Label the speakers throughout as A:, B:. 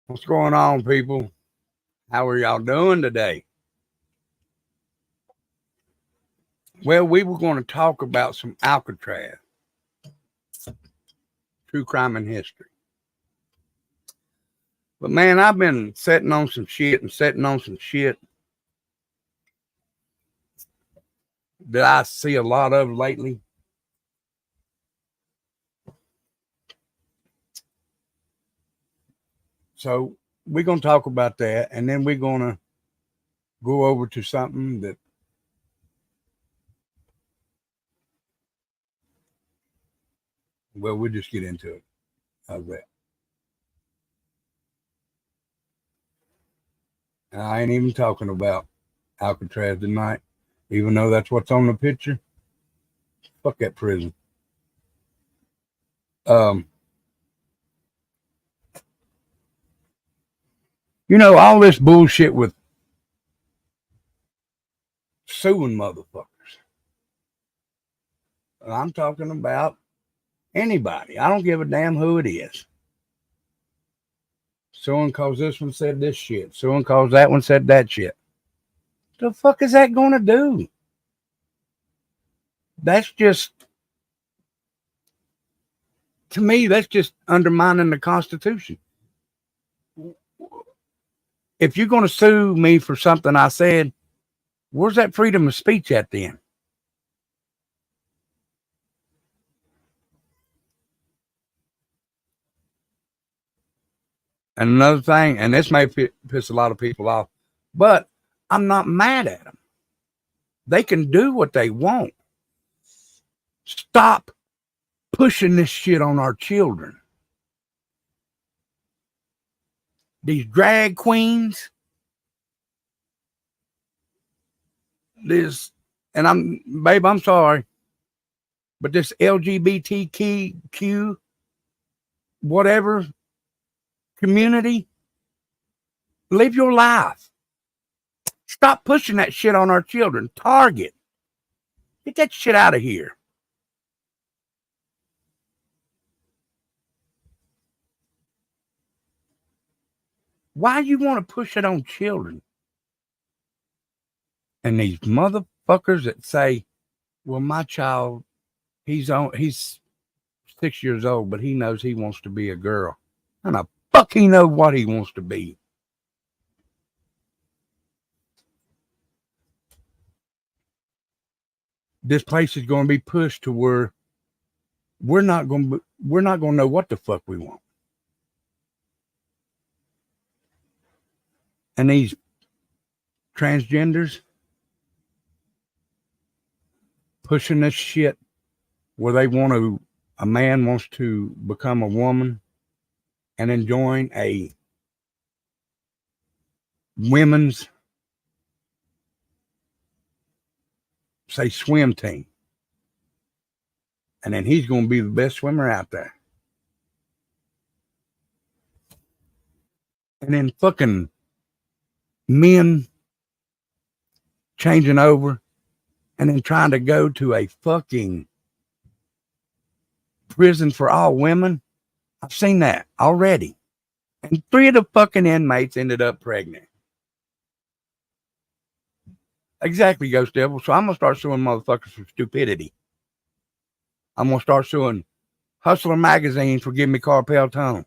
A: What's going on, people? How are y'all doing today? Well, we were going to talk about some Alcatraz, true crime and history. But man, I've been sitting on some shit and sitting on some shit that I see a lot of lately. So we're going to talk about that, and then we're going to go over to something that, well, we'll just get into it. How's that? And I ain't even talking about Alcatraz tonight, even though that's what's on the picture. Fuck that prison. Um, all this bullshit with suing motherfuckers. I'm talking about anybody. I don't give a damn who it is. Someone calls this one said this shit. Someone calls that one said that shit. The fuck is that going to do? That's just, to me, that's just undermining the Constitution. If you're going to sue me for something I said, where's that freedom of speech at then? And another thing, and this may piss a lot of people off, but I'm not mad at them. They can do what they want. Stop pushing this shit on our children. These drag queens, and I'm sorry, but this LGBTQ whatever community, live your life. Stop pushing that shit on our children. Target. Get that shit out of here. Why you want to push it on children? And these motherfuckers that say, well, my child, he's 6 years old, but he knows he wants to be a girl. And I fuck he knows what he wants to be. This place is going to be pushed to where we're not going to know what the fuck we want. And these transgenders pushing this shit where a man wants to become a woman and then join a women's, say, swim team. And then he's going to be the best swimmer out there. And then fucking men changing over and then trying to go to a fucking prison for all women. I've seen that already. And 3 of the fucking inmates ended up pregnant. Exactly, Ghost Devil. So I'm going to start suing motherfuckers for stupidity. I'm going to start suing Hustler Magazine for giving me carpal tunnel.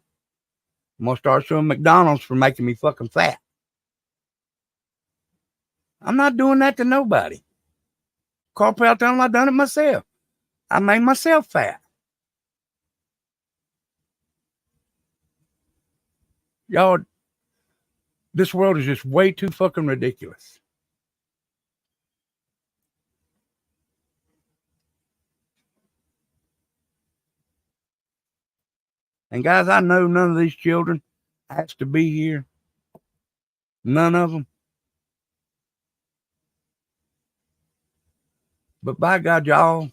A: I'm going to start suing McDonald's for making me fucking fat. I'm not doing that to nobody. Carpal tunnel, I done it myself. I made myself fat. Y'all, this world is just way too fucking ridiculous. And guys, I know none of these children has to be here. None of them. But by God, y'all,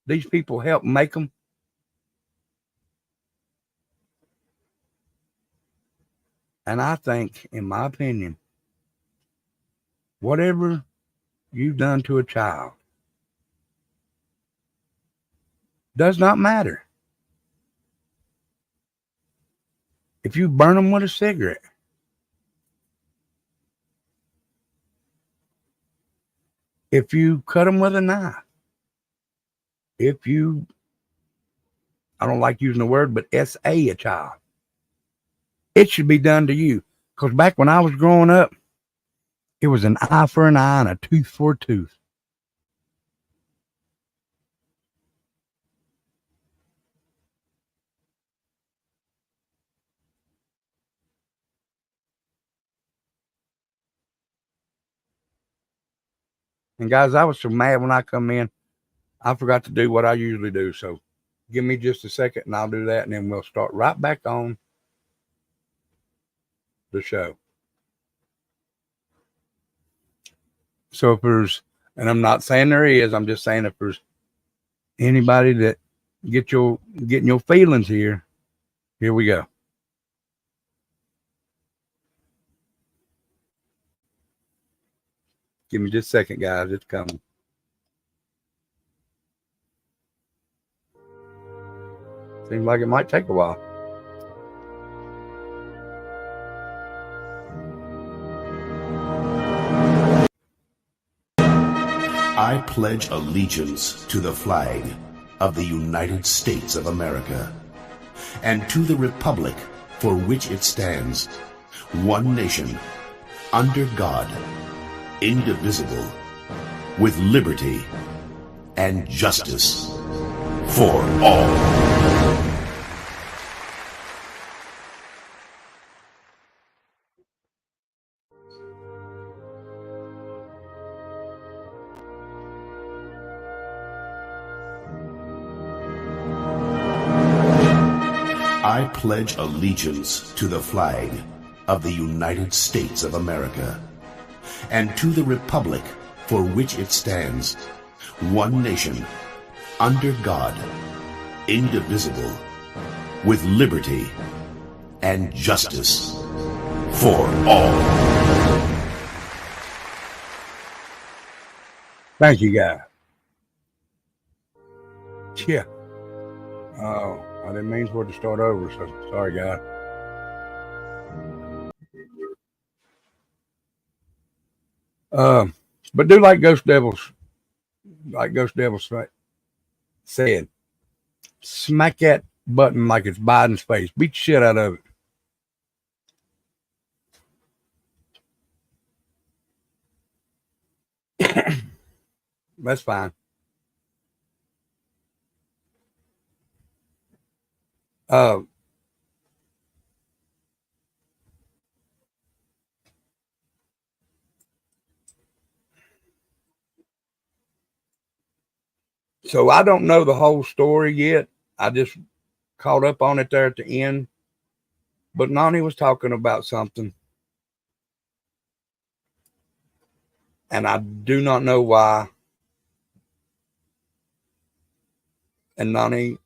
A: these people help make them. And I think, in my opinion, whatever you've done to a child does not matter. if you burn them with a cigarette, if you cut them with a knife, if you, I don't like using the word, but SA a child, it should be done to you. Because back when I was growing up, it was an eye for an eye and a tooth for a tooth. And guys, I was so mad when I come in, I forgot to do what I usually do. So give me just a second and I'll do that. And then we'll start right back on the show. So if there's, and I'm not saying there is, I'm just saying if there's anybody that getting your feelings here we go. Give me just a second, guys. It's coming. Seems like it might take a while.
B: I pledge allegiance to the flag of the United States of America and to the republic for which it stands, one nation, under God, indivisible, with liberty and justice for all. I pledge allegiance to the flag of the United States of America and to the republic for which it stands, one nation, under God, indivisible, with liberty and justice for all.
A: Thank you, guys. Yeah. Oh, I didn't mean for it to start over, so sorry, guys. But do like Ghost Devils said, smack that button like it's Biden's face. Beat the shit out of it. That's fine. So I don't know the whole story yet. I just caught up on it there at the end. But Nani was talking about something. And I do not know why. And Nani,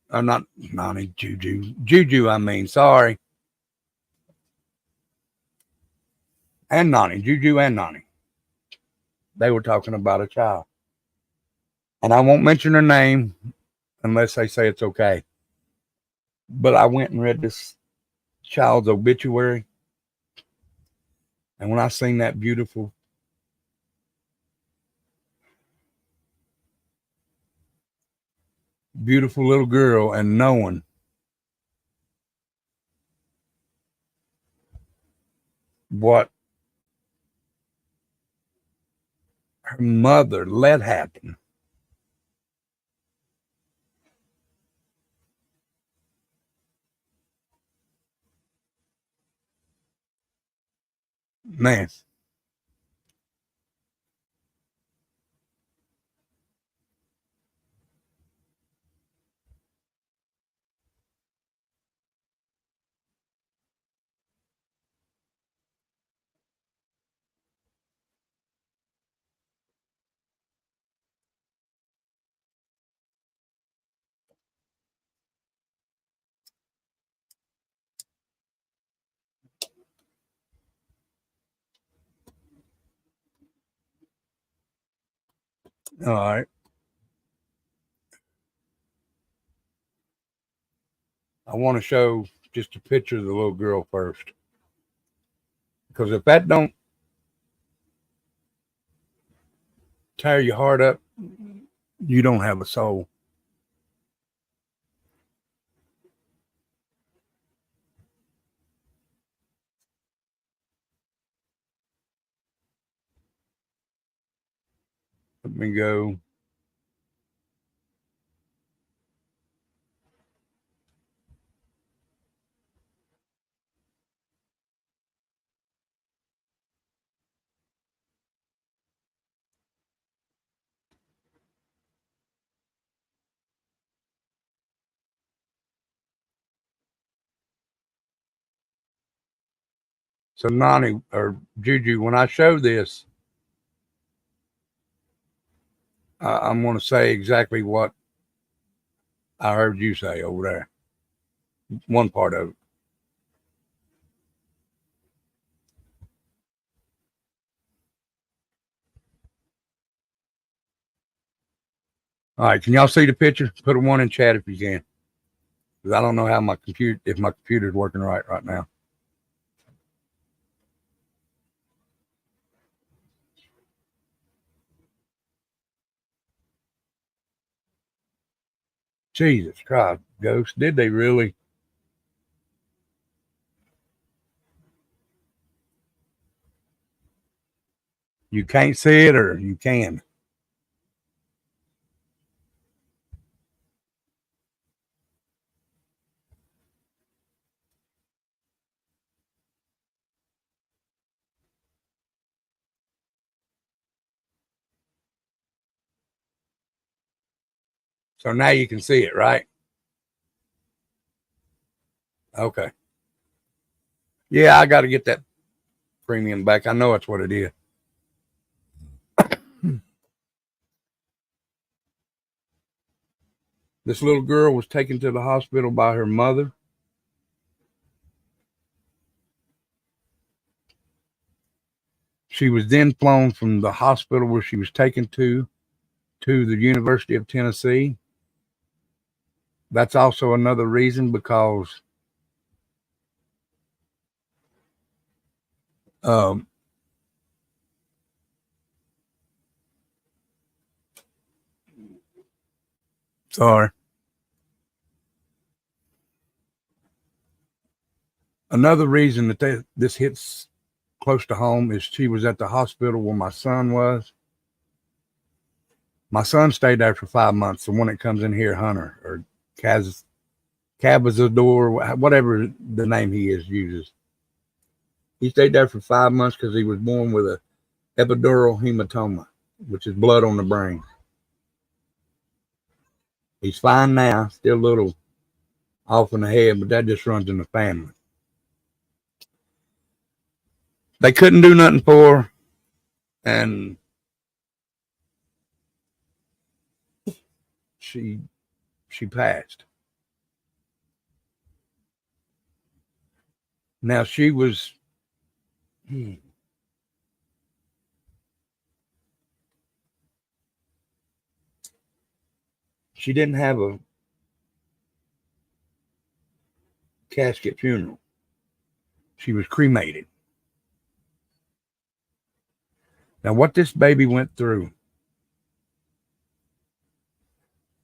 A: or not Nani, Juju, I mean, sorry. And Nani, Juju and Nani. They were talking about a child. And I won't mention her name unless they say it's okay. But I went and read this child's obituary. And when I seen that beautiful little girl and knowing what her mother let happen. Man. All right. I want to show just a picture of the little girl first. Because if that don't tear your heart up, you don't have a soul. Let me go. So Nani or Juju, when I show this, I'm going to say exactly what I heard you say over there. One part of it. All right, can y'all see the picture? Put a one in chat if you can, because I don't know how my computer's working right now. Jesus Christ, Ghost, did they really? You can't see it, or you can? So now you can see it, right? Okay. Yeah, I got to get that premium back. I know that's what it is. This little girl was taken to the hospital by her mother. She was then flown from the hospital where she was taken to the University of Tennessee. That's also another reason, because um, sorry. Another reason that this hits close to home is she was at the hospital where my son was. My son stayed there for 5 months. The one that comes in here, Hunter, or Cabazador, whatever the name he uses. He stayed there for 5 months because he was born with a epidural hematoma, which is blood on the brain. He's fine now, still a little off in the head, but that just runs in the family. They couldn't do nothing for her, and she passed. Now she was she didn't have a casket funeral. She was cremated. Now, what this baby went through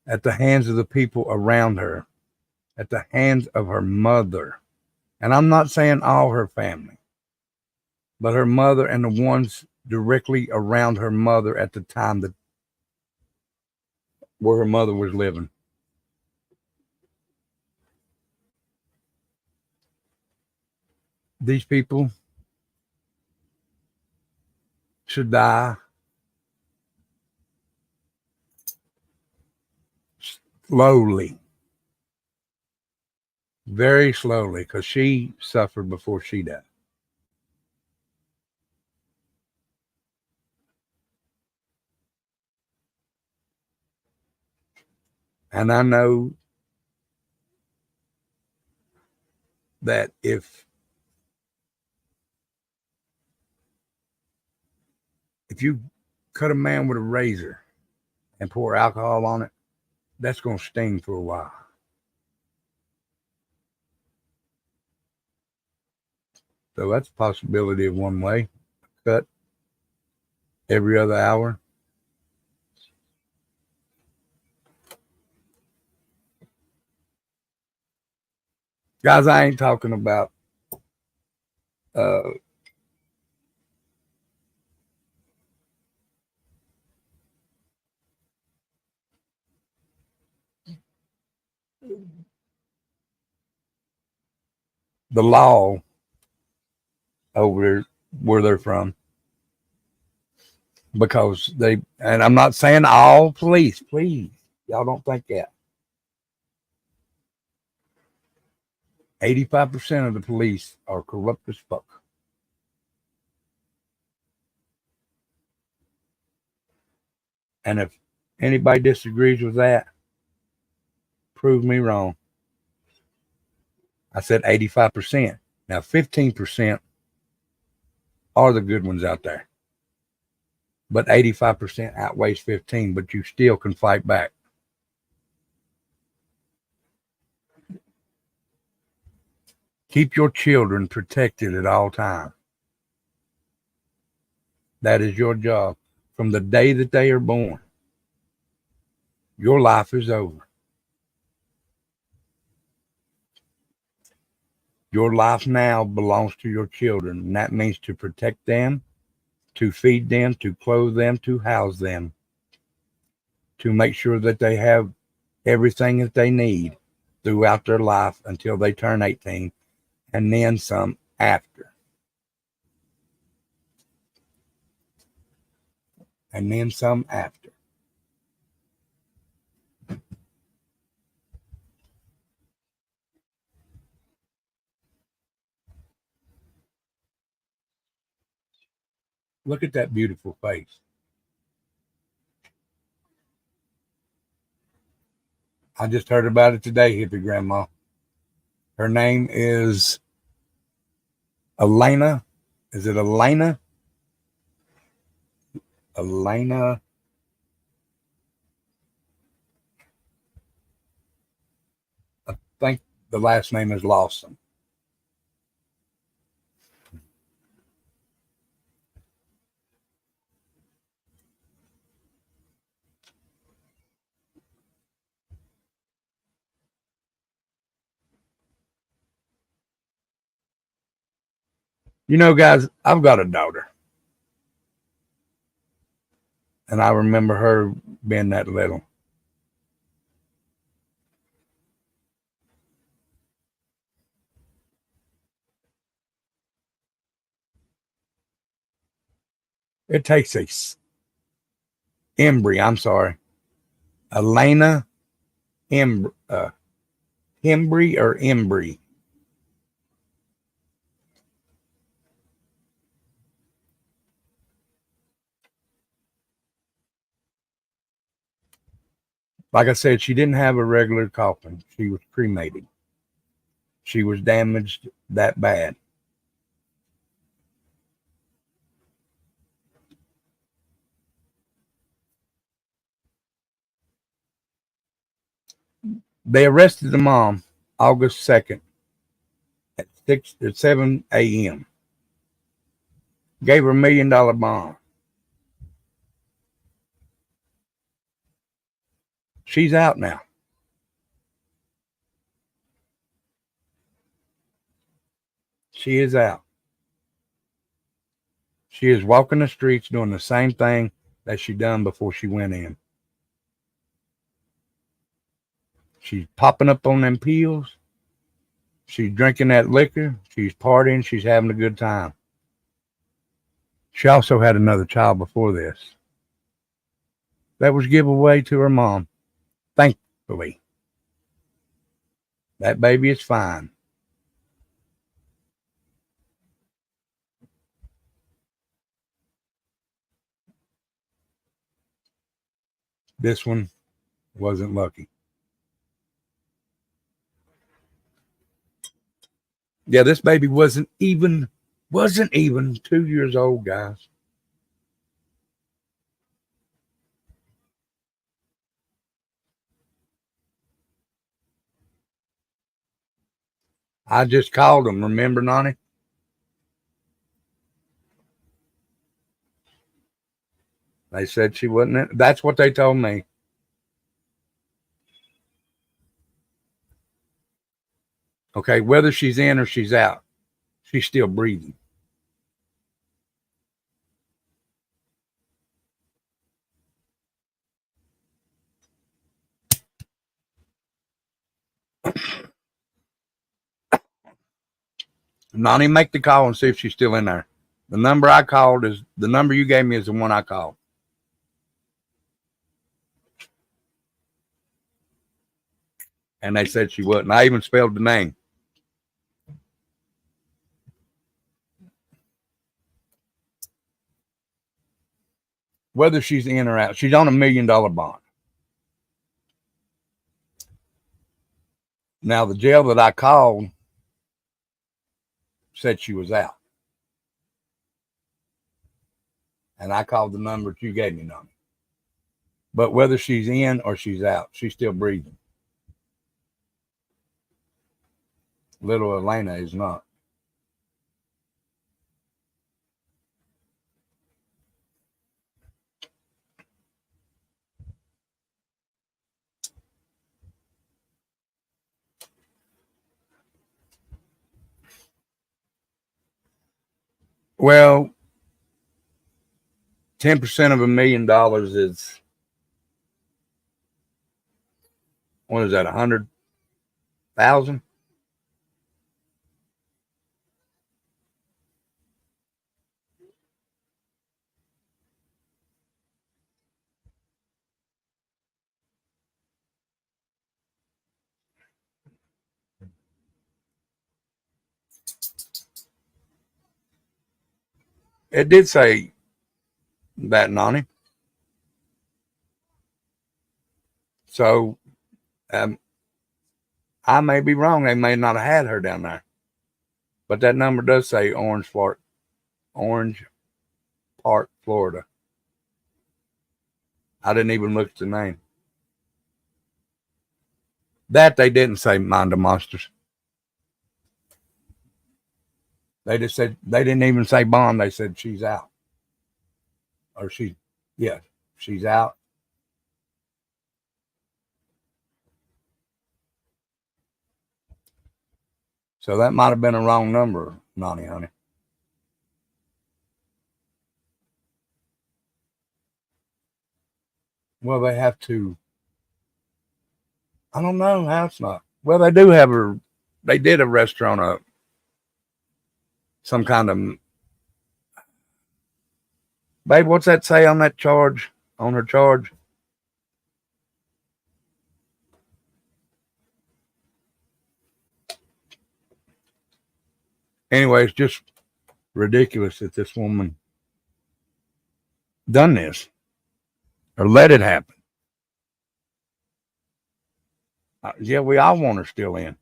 A: at the hands of the people around her, at the hands of her mother, and I'm not saying all her family, but her mother and the ones directly around her mother at the time that where her mother was living. These people should die slowly, very slowly, because she suffered before she died. And I know that if you cut a man with a razor and pour alcohol on it, that's going to sting for a while. So that's a possibility of one way cut every other hour. Guys, I ain't talking about uh, the law over there where they're from, because they, and I'm not saying all police, please, y'all don't think that. 85% of the police are corrupt as fuck. And if anybody disagrees with that, prove me wrong. I said 85%. Now 15% are the good ones out there. But 85% outweighs 15, but you still can fight back. Keep your children protected at all times. That is your job. From the day that they are born, your life is over. Your life now belongs to your children, and that means to protect them, to feed them, to clothe them, to house them, to make sure that they have everything that they need throughout their life until they turn 18, and then some after. And then some after. Look at that beautiful face. I just heard about it today, hippie grandma. Her name is Elena. Is it Elena? Elena. I think the last name is Lawson. You know, guys, I've got a daughter. And I remember her being that little. It takes a Hembree, I'm sorry. Elena Hembree, Hembree or Hembree. Like I said, she didn't have a regular coffin. She was cremated. She was damaged that bad. They arrested the mom August 2nd at 7 a.m. Gave her $1 million bond. She's out now. She is out. She is walking the streets doing the same thing that she done before she went in. She's popping up on them pills. She's drinking that liquor. She's partying. She's having a good time. She also had another child before this that was given away to her mom. Thankfully, that baby is fine. This one wasn't lucky. Yeah, this baby wasn't even 2 years old, guys. I just called him. Remember, Nani? They said she wasn't in. That's what they told me. Okay, whether she's in or she's out, she's still breathing. Nani, make the call and see if she's still in there. The number I called is the number you gave me is the one I called. And they said she wasn't. I even spelled the name. Whether she's in or out, she's on $1 million bond. Now, the jail that I called said she was out. And I called the number that you gave me, Nani. But whether she's in or she's out, she's still breathing. Little Elena is not. Well, 10% of $1 million is, what is that, 100,000? It did say that, Nani. So I may be wrong. They may not have had her down there. But that number does say Orange Park, Florida. I didn't even look at the name. That they didn't say Mind the Monsters. They just said, they didn't even say bond. They said she's out. Or she's out. So that might have been a wrong number, Nani, honey. Well, they have to. I don't know how it's not. Well, they do have her. They did arrest her on some kind of. Babe, what's that say on that charge? On her charge? Anyway, it's just ridiculous that this woman done this or let it happen. Yeah, we all want her still in.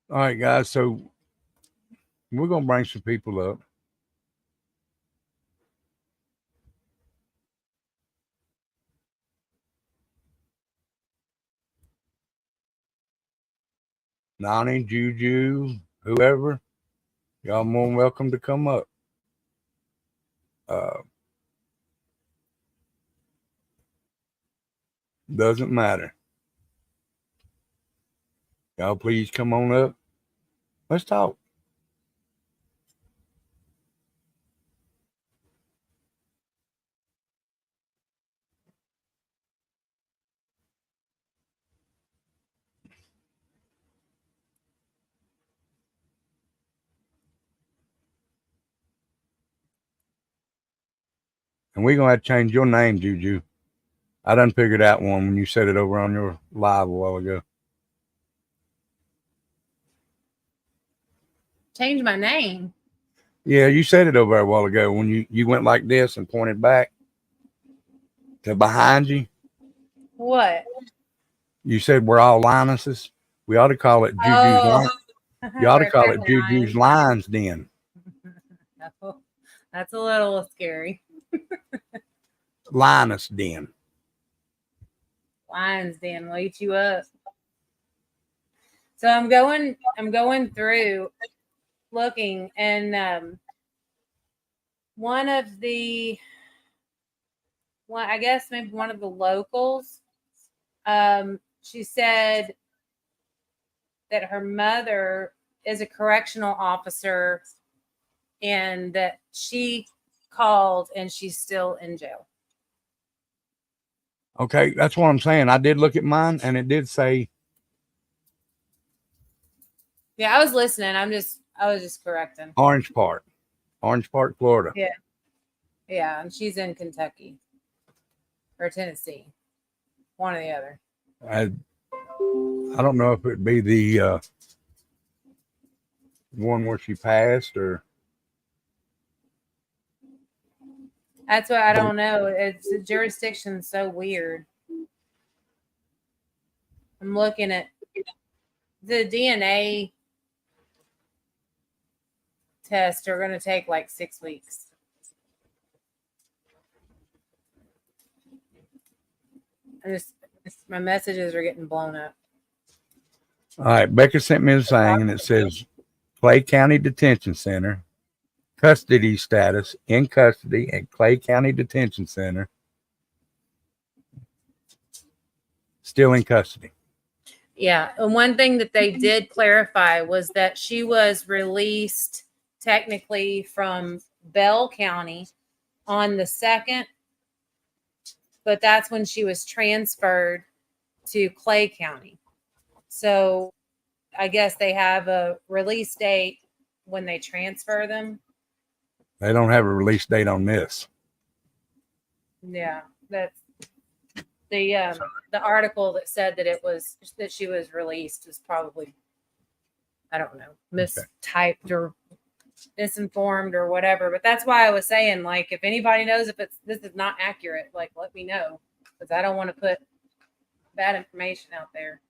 A: All right, guys. So we're going to bring some people up. Nani, Juju, whoever, y'all more than welcome to come up. Doesn't matter. Y'all please come on up. Let's talk. And we're going to have to change your name, Juju. I done figured out one when you said it over on your live a while ago.
C: Change my name?
A: Yeah, you said it over a while ago when you went like this and pointed back to behind you.
C: What?
A: You said we're all Linuses. We ought to call it Juju's Lines. You ought to call it Juju's Lines Den.
C: No. That's a little scary.
A: Lioness Den.
C: Lion's Den will eat you up. So I'm going through looking, and one, I guess maybe one of the locals, she said that her mother is a correctional officer and that she called and she's still in jail.
A: Okay, that's what I'm saying. I did look at mine, and it did say.
C: Yeah, I was listening. I was just correcting.
A: Orange Park, Florida.
C: Yeah, and she's in Kentucky or Tennessee, one or the other.
A: I don't know if it'd be the one where she passed or.
C: That's what I don't know. It's the jurisdiction's so weird. I'm looking at the DNA tests are going to take like 6 weeks. My messages are getting blown up.
A: All right, Becca sent me a thing, and it says Clay County Detention Center, custody status, in custody at Clay County Detention Center, still in custody.
C: Yeah, and one thing that they did clarify was that she was released technically from Bell County on the 2nd, but that's when she was transferred to Clay County. So I guess they have a release date when they transfer them.
A: They don't have a release date on this.
C: Yeah, that's the article that said that she was released was probably, I don't know, mistyped or misinformed or whatever. But that's why I was saying, like, if anybody knows if this is not accurate, like, let me know, because I don't want to put bad information out there.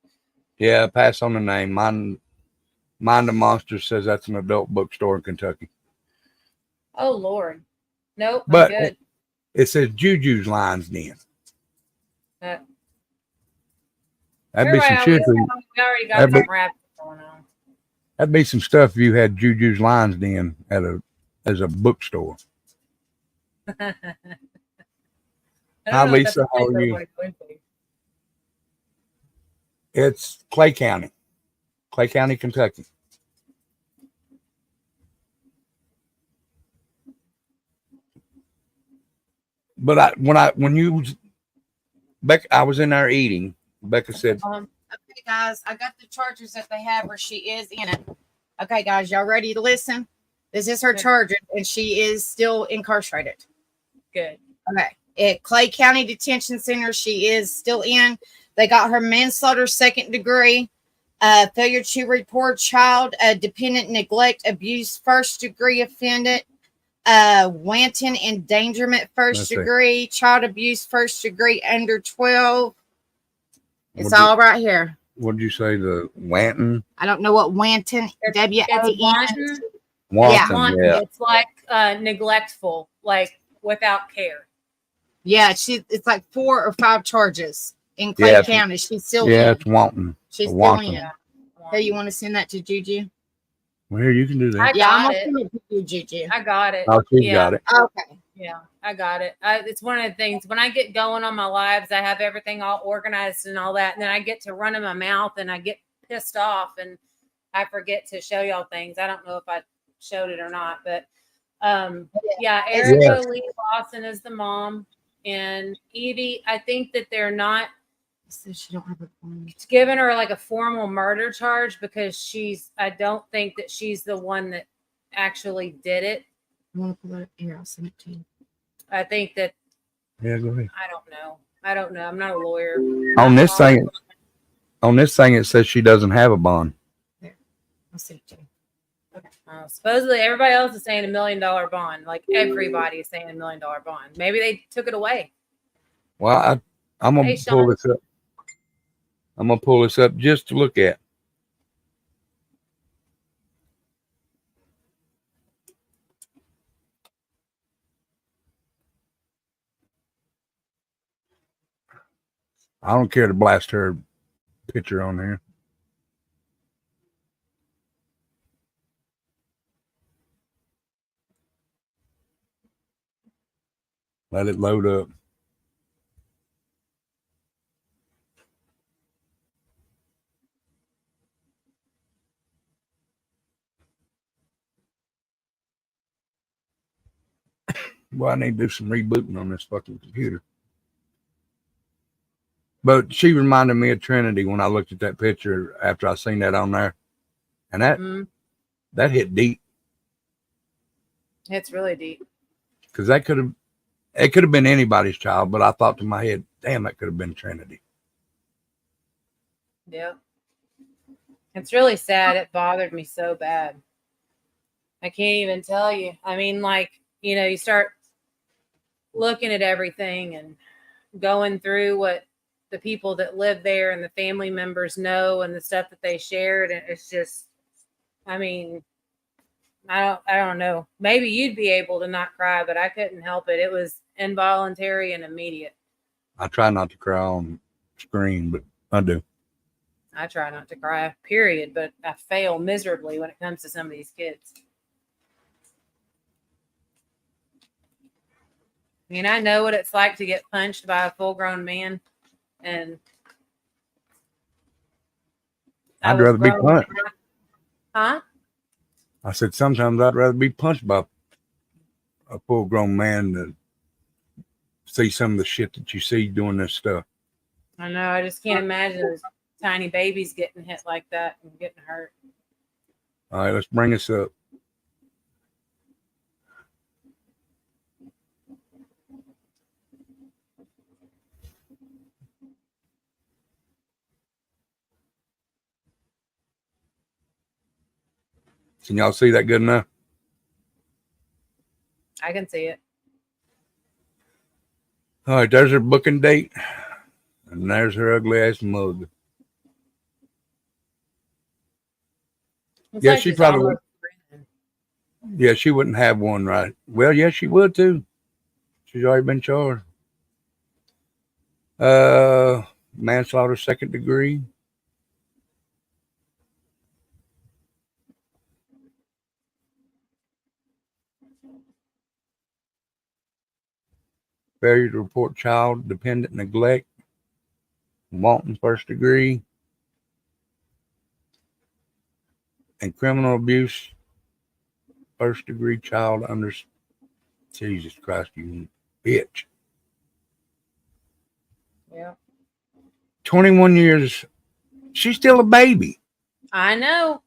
A: Yeah, pass on the name. Mind the Monster says that's an adult bookstore in Kentucky.
C: Oh Lord, nope.
A: But
C: I'm good.
A: it says Juju's Lion's Den. That'd be some shit.
C: We already got some rap going on.
A: That'd be some stuff if you had Juju's Lion's Den as a bookstore. Hi, Lisa. How are you? It's Clay County, Kentucky. But Becca, I was in there eating. Becca said,
D: okay, guys, I got the charges that they have where she is in it. Okay, guys, y'all ready to listen? This is her charges, and she is still incarcerated.
C: Good.
D: Okay. At Clay County Detention Center, she is still in. They got her manslaughter 2nd degree, failure to report child dependent neglect abuse 1st degree offended, wanton endangerment 1st degree, child abuse 1st degree under 12. It's all right here.
A: What did you say? The wanton?
D: I don't know what wanton.
C: It's wanton.
A: Wanton. Yeah.
C: It's like neglectful, like without care.
D: Yeah, it's like 4 or 5 charges in Clay County. She's still in.
A: Yeah, it's wanton.
D: She's
A: wanton.
D: Still in. Hey, you want to send that to Juju?
A: Well, here, you can do that.
C: I'm
D: gonna send it to you, Juju.
C: I got it.
A: Oh, she got it.
D: Okay.
C: Yeah, I got it. It's one of the things when I get going on my lives, I have everything all organized and all that, and then I get to running my mouth and I get pissed off and I forget to show y'all things. I don't know if I showed it or not, but Erica Lee Lawson is the mom, and Evie, I think that they're not
D: she don't have a phone.
C: Giving her like a formal murder charge because I don't think that she's the one that actually did it.
D: You want to pull it here? I'll send it to you.
C: I think that.
A: Yeah, go ahead.
C: I don't know. I'm not a lawyer.
A: On this thing, it says she doesn't have a bond.
D: There, I'll send it to you.
C: Okay. Supposedly, everybody else is saying $1 million bond. Like everybody is saying $1 million bond. Maybe they took it away.
A: Well, I'm gonna pull this up. I'm gonna pull this up just to look at. I don't care to blast her picture on there. Let it load up. Well, I need to do some rebooting on this fucking computer. But she reminded me of Trinity when I looked at that picture after I seen that on there. And that hit deep.
C: It's really deep.
A: Because it could have been anybody's child, but I thought to my head, damn, that could have been Trinity.
C: Yeah. It's really sad. It bothered me so bad. I can't even tell you. I mean, like, you know, you start looking at everything and going through what the people that live there and the family members know and the stuff that they shared. And it's just, I mean, I don't know. Maybe you'd be able to not cry, but I couldn't help it. It was involuntary and immediate.
A: I try not to cry on screen, but I do.
C: I try not to cry, period, but I fail miserably when it comes to some of these kids. I mean, I know what it's like to get punched by a full-grown man, and
A: I'd rather be punched.
C: Huh?
A: I said sometimes I'd rather be punched by a full-grown man than see some of the shit that you see doing this stuff.
C: I know. I just can't imagine those tiny babies getting hit like that and getting hurt.
A: All right, let's bring this up. Can y'all see that good enough?
C: I can see it.
A: All right, there's her booking date. And there's her ugly ass mug.
C: Looks
A: Yeah,
C: like
A: she
C: she's
A: probably would.
C: almost grinning.
A: Yeah, she wouldn't have one, right? Well, yeah, she would too. She's already been charged. Manslaughter, 2nd degree. Failure to report child dependent neglect. Wanton, 1st degree. And criminal abuse, 1st degree child under. Jesus Christ, you bitch.
C: Yeah.
A: 21 years. She's still a baby.
C: I know.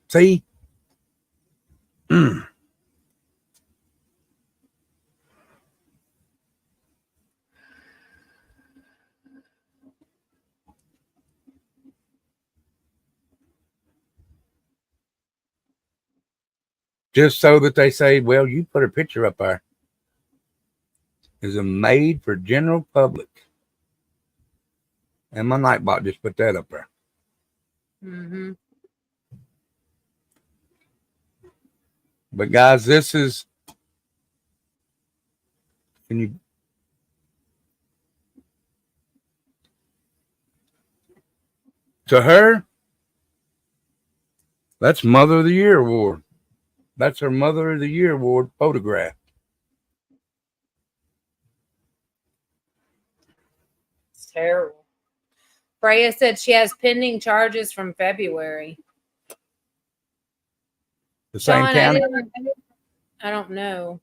A: See? Just so that they say, well, you put a picture up there. Is a made for general public. And my Nightbot just put that up there.
C: Mm-hmm.
A: But guys, this is. Can you? To her, that's Mother of the Year award. That's her Mother of the Year award photograph.
C: It's terrible. Freya said she has pending charges from February.
A: The same
C: Sean,
A: county.
C: I don't know.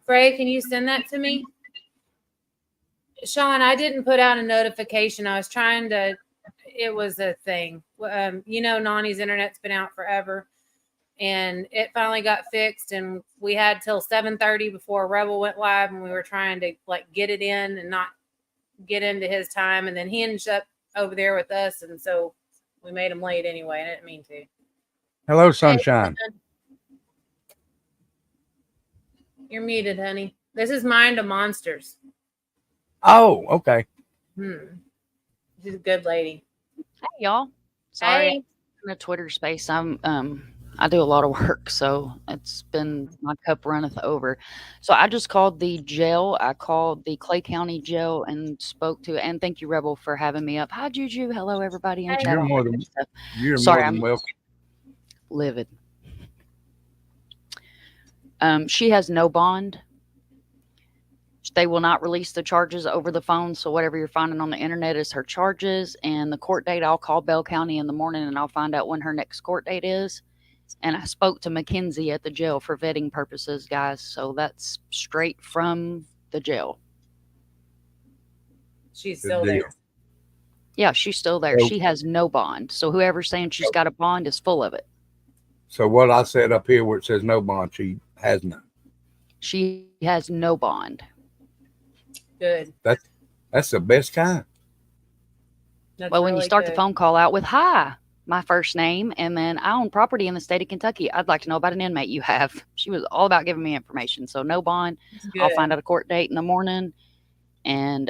C: Freya, can you send that to me? Sean, I didn't put out a notification. I was trying to. It was a thing. You know, Nani's internet's been out forever. And it finally got fixed, and we had till 7:30 before Rebel went live, and we were trying to like get it in and not get into his time, and then he ended up over there with us, and so we made him late anyway. I didn't mean to.
A: Hello, sunshine.
C: Hey, you're muted, honey. This is Mind of Monsters.
A: Oh, okay.
C: She's a good lady.
E: Hey, y'all. Sorry,
C: Hey.
E: in a Twitter space. I'm I do a lot of work, so it's been my cup runneth over. So I just called the jail. I called the Clay County jail and spoke to, and thank you, Rebel, for having me up. Hi, Juju. Hello, everybody in chat.
A: You're
E: All
A: more
E: that good
A: than
E: stuff.
A: you're
E: Sorry,
A: more than
E: I'm
A: welcome.
E: livid. She has no bond. They will not release the charges over the phone. So whatever you're finding on the internet is her charges. And the court date, I'll call Bell County in the morning and I'll find out when her next court date is. And I spoke to Mackenzie at the jail for vetting purposes, guys. So that's straight from the jail.
C: She's
A: Good
C: still
A: deal.
C: there.
E: Yeah, she's still there.
A: So,
E: She has no bond. So whoever's saying she's got a bond is full of it.
A: so what I said up here where it says no bond, she has none.
E: She has no bond.
C: Good.
A: That's the best kind.
C: That's
E: Well, when you
C: really
E: start the
C: good.
E: phone call out with "Hi, my first name," and then I own property in the state of Kentucky, I'd like to know about an inmate you have. She was all about giving me information. So no bond.
C: It's good.
E: I'll find out a court date in the morning, and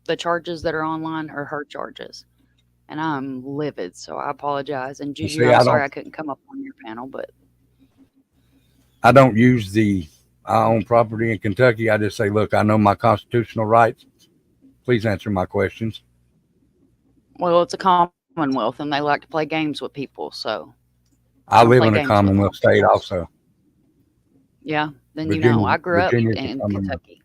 E: the charges that are online are her charges. And I'm livid, so I apologize. And
A: You
E: Juju,
A: see,
E: I'm
A: I
E: sorry
A: don't
E: I couldn't come up on your panel, but
A: use the I own property in Kentucky. I just say, look, I know my constitutional rights. Please answer my questions.
E: well, it's a commonwealth, and they like to play games with people. So
A: I
E: don't
A: live
E: play
A: in a
E: games with them.
A: Commonwealth state also.
E: Yeah, then you know I grew up
A: Virginia's a
E: in
A: Commonwealth.
E: Kentucky.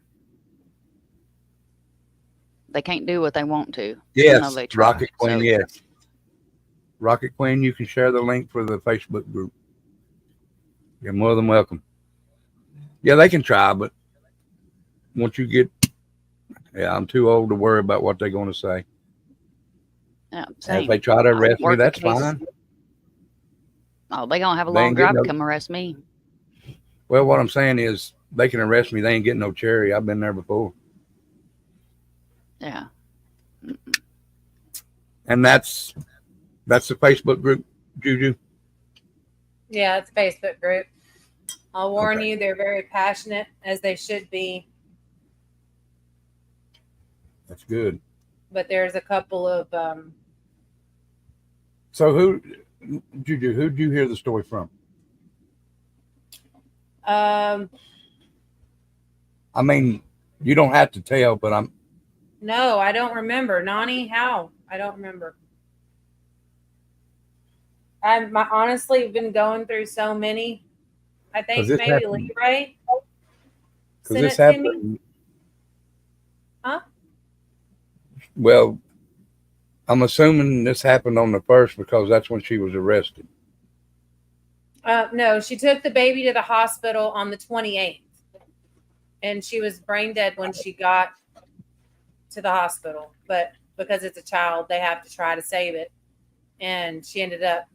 E: They can't do what they want to, even though
A: Yes,
E: they try.
A: Rocket Queen,
E: So
A: yes. Rocket Queen, you can share the link for the Facebook group. You're more than welcome. Yeah, they can try, but once you get, I'm too old to worry about what they're going to say.
E: yeah,
A: And if
E: same.
A: they try to
E: I'll
A: arrest me,
E: work a
A: that's
E: case.
A: fine.
E: Oh, they gonna have a
A: They
E: long
A: ain't getting
E: drive to
A: no.
E: come arrest me.
A: Well, what I'm saying is they can arrest me. They ain't getting no cherry. I've been there before.
E: Yeah.
A: And that's the Facebook group, Juju.
C: Yeah, it's a Facebook group. I'll warn
A: Okay.
C: you, they're very passionate, as they should be.
A: That's good.
C: But there's a couple of
A: So Juju, who'd you hear the story from? I mean, you don't have to tell, but
C: no, I don't remember. Nani, how? I don't remember. Honestly been going through so many. I think
A: this
C: maybe
A: happened.
C: Leroy
A: Because
C: sent
A: this
C: it to me.
A: happened.
C: Huh?
A: Well, I'm assuming this happened on the 1st because that's when she was arrested.
C: No, she took the baby to the hospital on the 28th. And she was brain dead when she got to the hospital. But because it's a child, they have to try to save it. And she ended up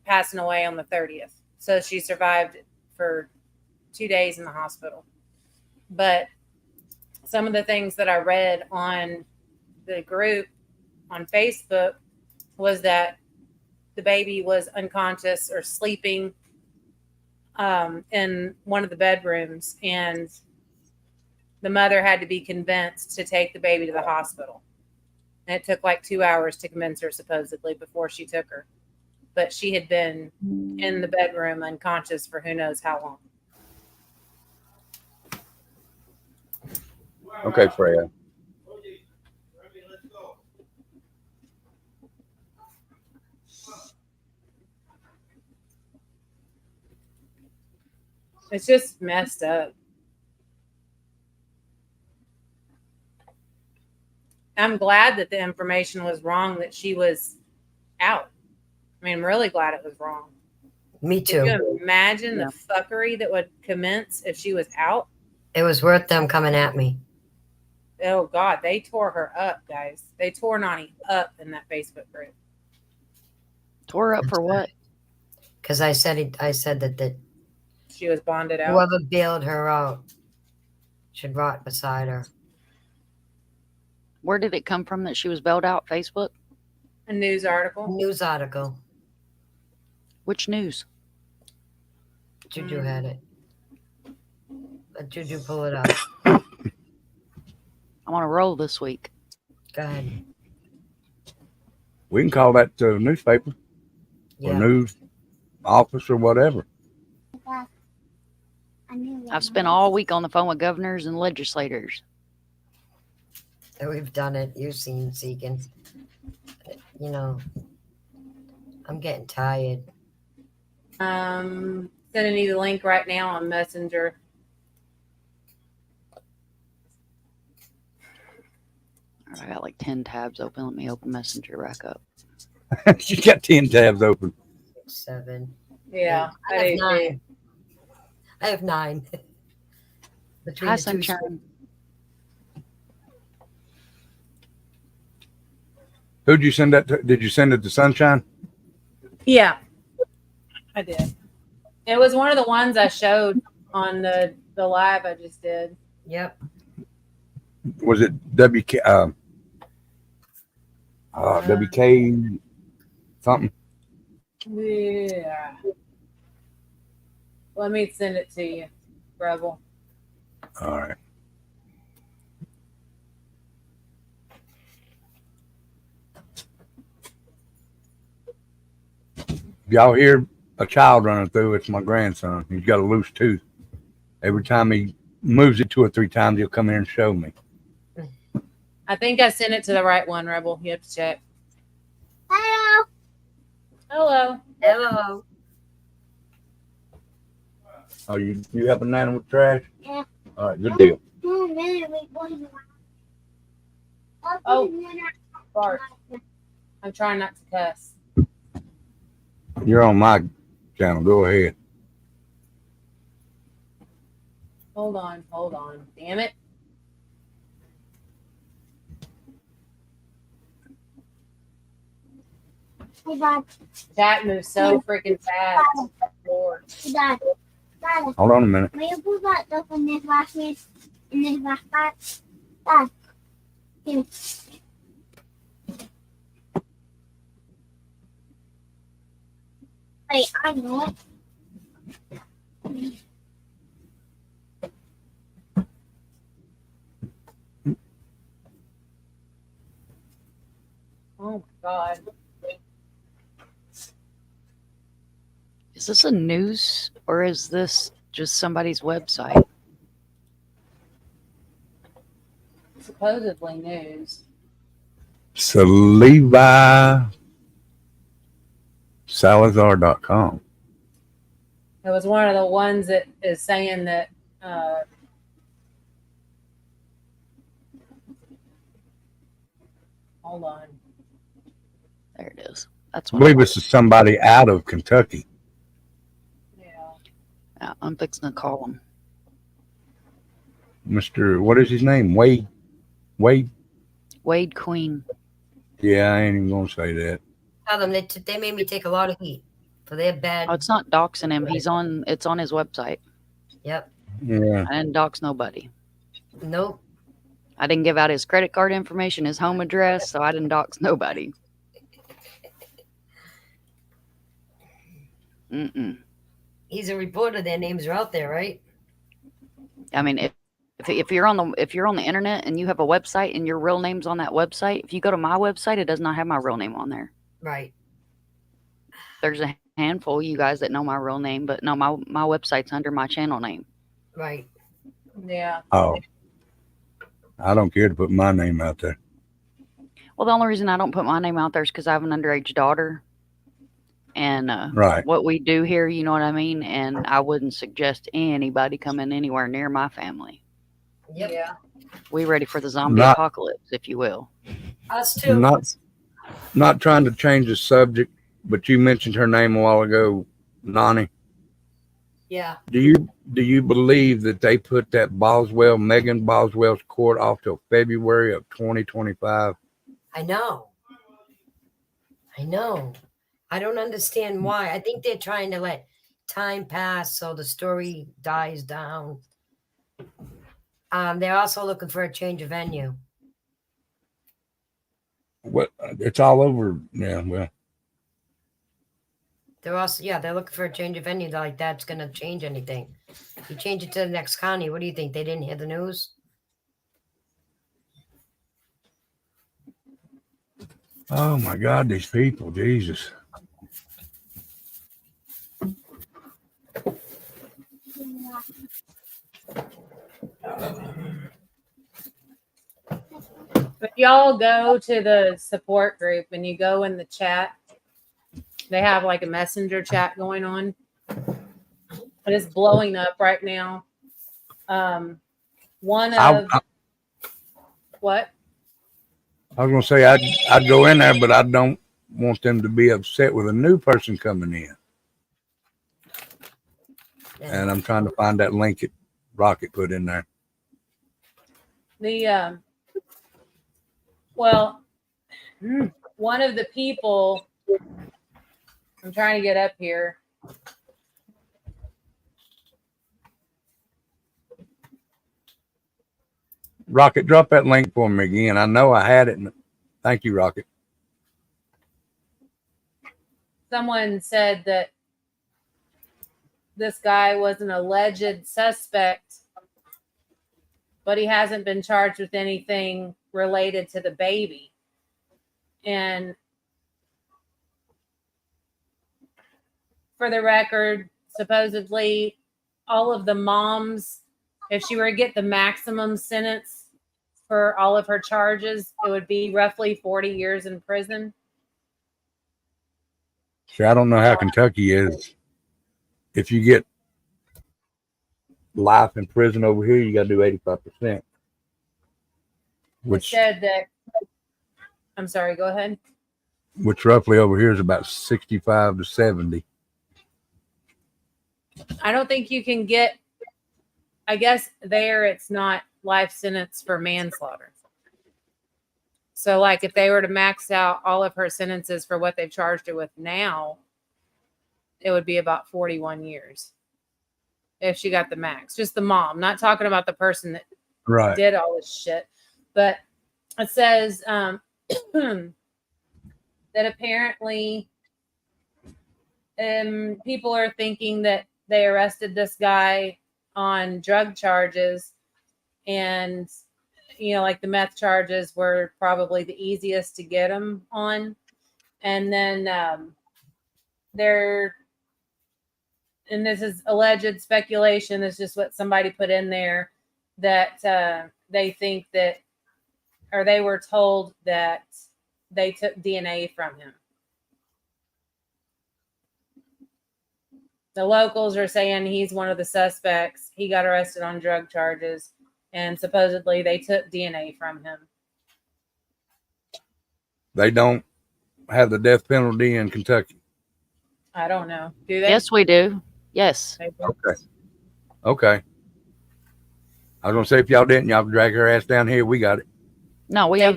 C: passing away on the 30th. So she survived for 2 days in the hospital. But some of the things that I read on the group on Facebook was that the baby was unconscious or sleeping in one of the bedrooms, and the mother had to be convinced to take the baby to the hospital. And it took like 2 hours to convince her, supposedly, before she took her. But she had been in the bedroom unconscious for who knows how long.
A: Okay, Freya.
C: It's just messed up. I'm glad that the information was wrong, that she was out. I mean, I'm really glad it was wrong.
F: Me
C: Can
F: too.
C: you imagine
E: Yeah.
C: the fuckery that would commence if she was out?
F: It was worth them coming at me.
C: Oh, God, they tore her up, guys. They tore Nani up in that Facebook group.
E: Tore up for what?
F: Because I said that
C: She was bonded out.
F: whoever bailed her out should rot beside her.
E: Where did it come from that she was bailed out? Facebook?
C: A news article.
F: News article.
E: Which news?
F: Juju had it. Let Juju pull it up.
E: I'm on a roll this week.
F: Go ahead.
A: We can call that newspaper or
F: Yeah.
A: news office or whatever.
E: I've spent all week on the phone with governors and legislators.
F: So we've done it. You've seen Seeking. You know, I'm getting tired.
C: Sending you the link right now on Messenger.
E: I got like 10 tabs open. Let me open Messenger back up.
A: She's got 10 tabs open.
F: 7.
C: Yeah,
F: I have 9. I have 9. Between
E: Hi,
F: the
E: Sunshine.
F: two.
A: Who'd you send that to? Did you send it to Sunshine?
C: Yeah, I did. It was one of the ones I showed on the live I just did.
F: Yep.
A: Was it WK WK something?
C: Yeah. Let me send it to you, Rebel.
A: All right. If y'all hear a child running through, it's my grandson. He's got a loose tooth. Every time he moves it 2 or 3 times, he'll come here and show me.
C: I think I sent it to the right one, Rebel. You have to check.
D: Hello.
C: Hello.
F: Hello.
A: Oh, you helping Nana with trash?
D: Yeah.
A: All right, good deal.
C: Oh, Bart. I'm trying not to cuss.
A: You're on my channel. Go ahead.
C: Hold on. Damn it.
D: Hey, Dad.
C: Chat moves so freaking fast. Lord.
D: Dad. Dad.
A: Hold on a minute.
D: Will you put that stuff in this basket? In this basket? Dad. Here. Wait, I know it.
C: Oh my God.
E: Is this a news or is this just somebody's website?
C: Supposedly news.
A: Salazar.com.
C: It was one of the ones that is saying that hold on.
E: There it is. That's
A: I
E: what I
A: believe this is somebody out of Kentucky.
C: Yeah.
E: I'm fixing to call him.
A: Mr. What is his name? Wade?
E: Wade Queen.
A: Yeah, I ain't even going to say that.
F: Tell them they made me take a lot of heat for their bad.
E: Oh, it's not doxing him. It's on his website.
F: Yep.
A: Yeah.
E: I didn't dox nobody.
F: Nope.
E: I didn't give out his credit card information, his home address, so I didn't dox nobody.
F: He's a reporter. Their names are out there, right?
E: I mean, if you're on the internet and you have a website and your real name's on that website, if you go to my website, it does not have my real name on there.
F: Right.
E: There's a handful of you guys that know my real name, but no, my website's under my channel name.
F: Right.
C: Yeah.
A: Oh. I don't care to put my name out there.
E: Well, the only reason I don't put my name out there is because I have an underage daughter. And
A: Right.
E: what we do here, you know what I mean? And I wouldn't suggest anybody coming anywhere near my family.
F: Yep.
C: Yeah.
E: We ready for the zombie apocalypse, if you will.
F: Us too.
A: Not trying to change the subject, but you mentioned her name a while ago, Nani.
F: Yeah.
A: Do you believe that they put that Megan Boswell's court off till February of 2025?
F: I know. I don't understand why. I think they're trying to let time pass so the story dies down. They're also looking for a change of venue.
A: What? It's all over. Yeah. Well.
F: They're looking for a change of venue. They're like, that's going to change anything. You change it to the next county. What do you think? They didn't hear the news?
A: Oh my God, these people, Jesus.
C: If y'all go to the support group and you go in the chat, they have like a messenger chat going on. It is blowing up right now. One of what?
A: I was gonna say I'd go in there, but I don't want them to be upset with a new person coming in. And I'm trying to find that link that Rocket put in there.
C: The well, one of the people, I'm trying to get up here.
A: Rocket, drop that link for me again. I know I had it. Thank you, Rocket.
C: Someone said that this guy was an alleged suspect, but he hasn't been charged with anything related to the baby. And for the record, supposedly all of the moms, if she were to get the maximum sentence for all of her charges, it would be roughly 40 years in prison.
A: See, I don't know how Kentucky is. If you get life in prison over here, you got to do 85%. Which
C: said that, I'm sorry, go ahead.
A: Which roughly over here is about 65 to 70.
C: I don't think you can get, I guess there it's not life sentence for manslaughter. So like if they were to max out all of her sentences for what they've charged her with now, it would be about 41 years. If she got the max, just the mom, not talking about the person that did all this shit. But it says that apparently people are thinking that they arrested this guy on drug charges, and like the meth charges were probably the easiest to get him on. And then and this is alleged speculation, it's just what somebody put in there, that they think that, or they were told that they took DNA from him. The locals are saying he's one of the suspects. He got arrested on drug charges, and supposedly they took DNA from him.
A: They don't have the death penalty in Kentucky.
C: I don't know. Do they?
E: Yes, we do. Yes.
A: Okay. I was gonna say, if y'all didn't, y'all drag her ass down here. We got it.
E: No,
C: They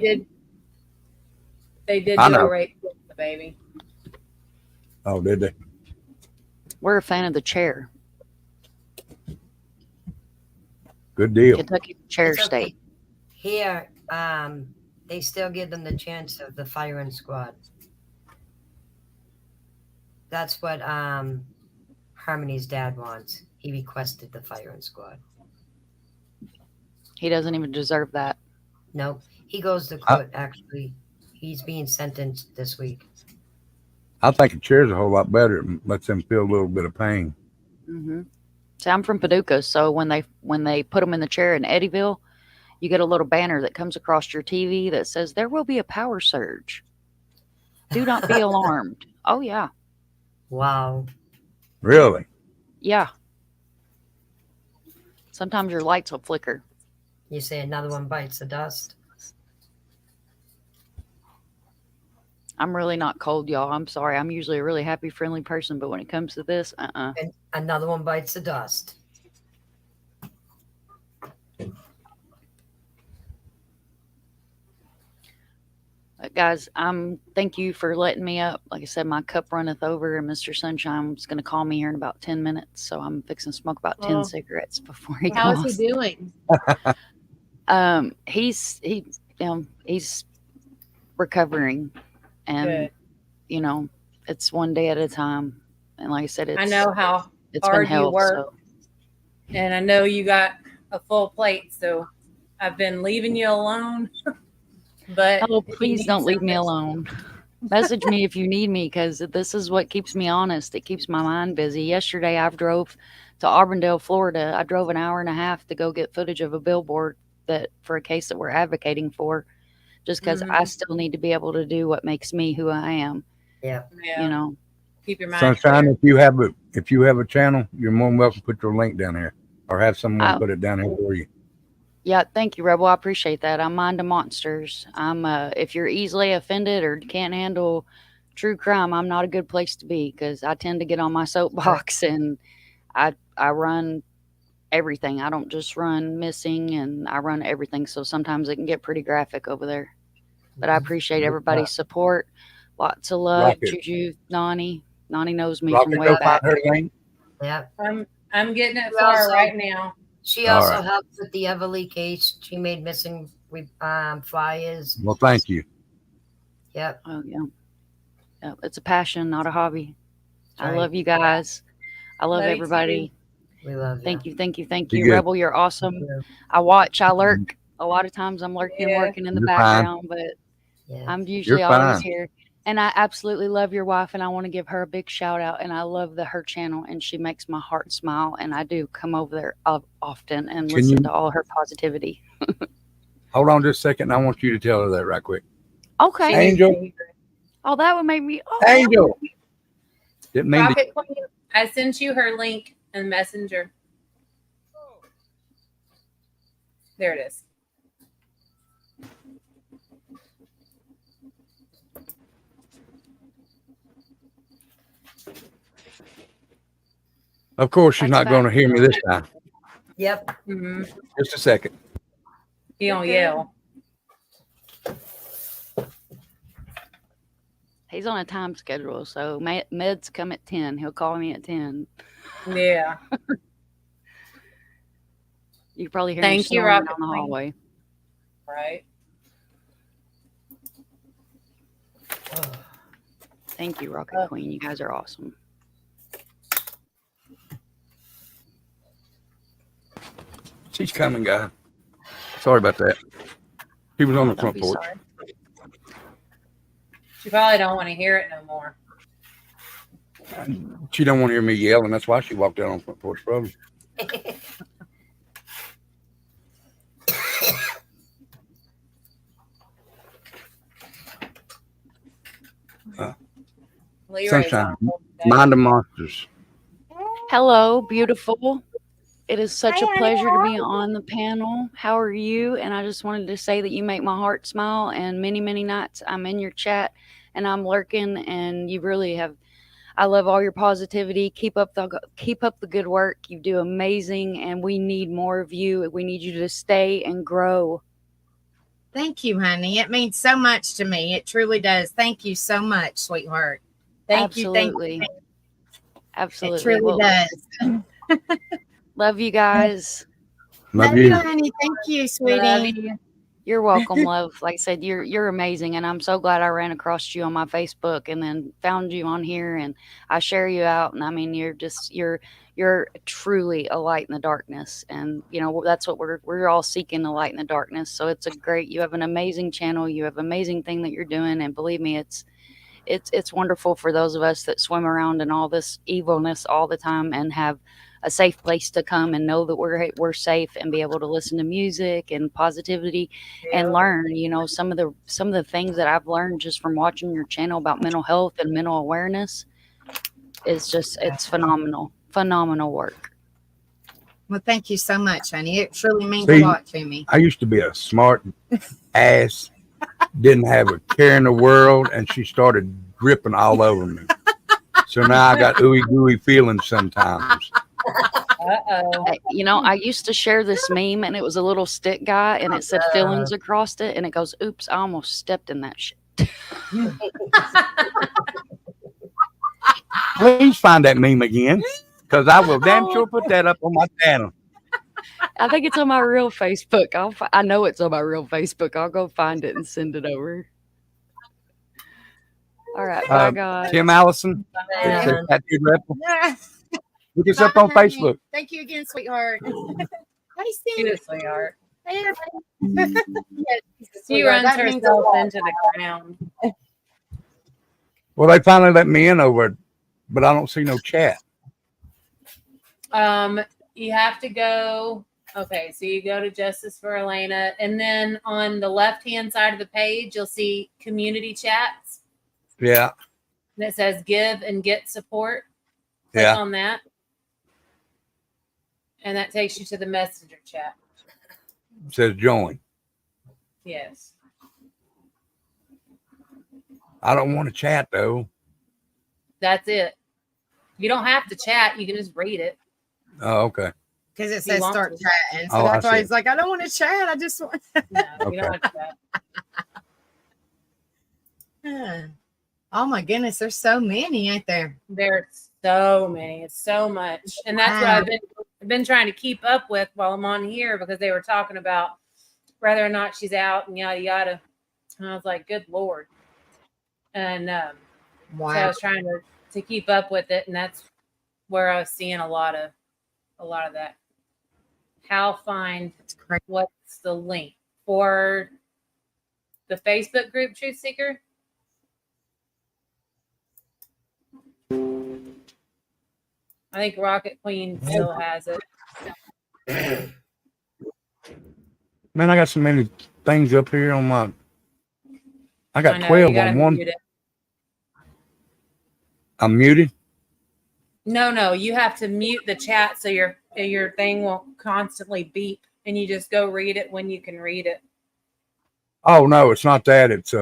C: did do a rape with the baby.
A: Oh, did they?
E: We're a fan of the chair.
A: Good deal.
E: Kentucky chair state.
F: Here, they still give them the chance of the firing squad. That's what Harmony's dad wants. He requested the firing squad.
E: He doesn't even deserve that.
F: Nope. He goes to court, actually. He's being sentenced this week.
A: I think a chair's a whole lot better. It lets them feel a little bit of pain.
E: Mm-hmm. See, I'm from Paducah, so when they put them in the chair in Eddyville, you get a little banner that comes across your TV that says, "There will be a power surge. Do not be alarmed." Oh, yeah.
F: Wow.
A: Really?
E: Yeah. Sometimes your lights will flicker.
F: You say another one bites the dust.
E: I'm really not cold, y'all. I'm sorry. I'm usually a really happy, friendly person, but when it comes to this,
F: And another one bites the dust.
E: But guys, thank you for letting me up. Like I said, my cup runneth over, and Mr. Sunshine's going to call me here in about 10 minutes. So I'm fixing to smoke about 10 cigarettes before he
C: How
E: calls.
C: is he doing?
E: He's recovering, and
C: Good.
E: it's one day at a time. And like I said,
C: I know how
E: it's
C: hard
E: been hell,
C: you work,
E: so.
C: and I know you got a full plate, so I've been leaving you alone. But
E: Oh, please don't leave me alone. Message me if you need me, because this is what keeps me honest. It keeps my mind busy. Yesterday, I drove to Auburndale, Florida. I drove an hour and a half to go get footage of a billboard for a case that we're advocating for. just because I still need to be able to do what makes me who I am.
F: Yeah.
C: Yeah.
E: You know.
C: Keep your mind
A: Sunshine,
C: clear.
A: if you have a channel, you're more than welcome to put your link down here, or have someone
E: I,
A: put it down here for you.
E: yeah, thank you, Rebel. I appreciate that. I'm mind to monsters. I'm if you're easily offended or can't handle true crime, I'm not a good place to be because I tend to get on my soapbox and I run everything. I don't just run missing, and I run everything. So sometimes it can get pretty graphic over there. But I appreciate everybody's support. Lots of love,
A: Rocket,
E: Juju, Nani. Nani knows me from
A: Rocket,
E: way
A: go find
E: back.
A: her link.
F: Yeah.
C: I'm getting it
F: She
C: for her
F: also-
C: right now.
F: She
A: All
F: also
A: right.
F: helped with the Everly case. She made missing flyers.
A: Well, thank you.
F: Yep.
E: Oh yeah. Yeah, it's a passion, not a hobby. I
F: Right.
E: love you guys. I love
C: Love you
E: everybody.
F: We love you.
E: Thank you, thank you, thank
A: Be
E: you.
A: good.
E: Rebel, you're awesome.
F: Yeah.
E: I watch, I lurk. A lot of times I'm lurking,
C: Yeah.
E: working in the
A: You're fine.
E: background, but
F: Yeah.
E: I'm usually
A: You're
E: always
A: fine.
E: here. And I absolutely love your wife, and I want to give her a big shout out. And I love her channel, and she makes my heart smile. And I do come over there often and
A: Can
E: listen
A: you
E: to all her positivity.
A: hold on just a second? I want you to tell her that right quick.
E: Okay.
A: Angel,
E: Oh, that would make me. Oh,
A: Angel. Didn't mean to.
C: Rocket Queen, I sent you her link in Messenger. There it is.
A: Of course, she's
E: That's
A: not going to hear me this time.
F: Yep.
C: Mm-hmm.
A: Just a second.
C: He don't yell.
E: He's on a time schedule, so meds come at 10. He'll call me at 10.
C: Yeah.
E: You can probably hear
C: Thank
E: me
C: you,
E: snoring
C: Rocket
E: down the
C: Queen.
E: hallway.
C: Right.
E: Thank you, Rocket
C: Oh.
E: Queen. You guys are awesome.
A: She's coming, guy. Sorry about that. She was on the
E: Don't
A: front
E: be
A: porch.
E: sorry.
C: She probably don't want to hear it no more.
A: She don't want to hear me yelling. That's why she walked out on the front porch, probably.
C: Leroy's
A: Sunshine.
C: on hold today.
A: Mind the monsters.
E: Hello, beautiful. It is such a pleasure to be on the panel. How are you? And I just wanted to say that you make my heart smile. And many, many nights I'm in your chat and I'm lurking, and you really have. I love all your positivity. Keep up the good work. You do amazing, and we need more of you. We need you to stay and grow.
D: Thank you, honey. It means so much to me. It truly does. Thank you so much, sweetheart. Thank you.
E: Absolutely.
D: Thank you.
E: Absolutely.
D: It truly
E: Well,
D: does.
E: love you guys.
A: Love
D: Love
A: you.
D: you, honey. Thank you, sweetie.
C: Love you.
E: You're welcome, love. Like I said, you're amazing, and I'm so glad I ran across you on my Facebook and then found you on here, and I share you out. And I mean, you're truly a light in the darkness, and you know that's what we're all seeking, the light in the darkness. So it's you have an amazing channel, you have an amazing thing that you're doing, and believe me, it's wonderful for those of us that swim around in all this evilness all the time and have a safe place to come and know that we're safe and be able to listen to music and positivity and learn, you know, some of the things that I've learned just from watching your channel about mental health and mental awareness is just, it's phenomenal work.
D: Well, thank you so much, honey. It truly means
A: See,
D: a lot to me.
A: I used to be a smart ass, didn't have a care in the world, and she started dripping all over me. So now I got ooey gooey feelings sometimes.
C: Uh-oh.
E: You know, I used to share this meme and it was a little stick guy and it said feelings across it and it goes, oops, I almost stepped in that shit.
A: Please find that meme again, because I will damn sure put that up on my channel.
E: I think it's on my real Facebook. I know it's on my real Facebook. I'll go find it and send it over. All right, bye guys.
A: Tim Allison,
F: Yeah.
A: says Tattooed Rebel.
D: Yeah.
A: Look us up on
D: Bye, honey.
A: Facebook.
D: Thank you again, sweetheart. Hey,
C: She
D: Steve.
C: is, sweetheart.
D: Hey, everybody.
C: She runs herself into the ground.
A: Well, they finally let me in over it, but I don't see no chat.
C: You have to go Okay, so you go to Justice for Elena, and then on the left-hand side of the page, you'll see community chats,
A: Yeah.
C: and it says give and get support. Click
A: Yeah.
C: on that, and that takes you to the messenger chat.
A: It says join.
C: Yes.
A: I don't want to chat though.
C: That's it. You don't have to chat. You can just read it.
A: Oh, okay.
D: Because it
C: If you
D: says
C: want
D: start
C: to.
D: chatting. So
A: Oh, I
D: that's why
A: see.
D: he's like, I don't want to chat. I just want.
C: No, you
A: Okay.
C: don't have to chat.
D: Oh my goodness, there's so many, ain't there?
C: There's so many. It's so much. And that's what I've been trying to keep up with while I'm on here, because they were talking about whether or not she's out and yada yada. And I was like, good Lord. And so I
D: Wow.
C: was trying to keep up with it, and that's where I was seeing a lot of that. How find
D: That's crazy.
C: what's the link for the Facebook group Truth Seeker? I think Rocket Queen still has it.
A: Man, I got so many things up here on my. I got
C: I know,
A: 12
C: you gotta
A: on one.
C: mute it.
A: I'm muted.
C: No, you have to mute the chat so your thing won't constantly beep, and you just go read it when you can read it.
A: Oh no, it's not that. It's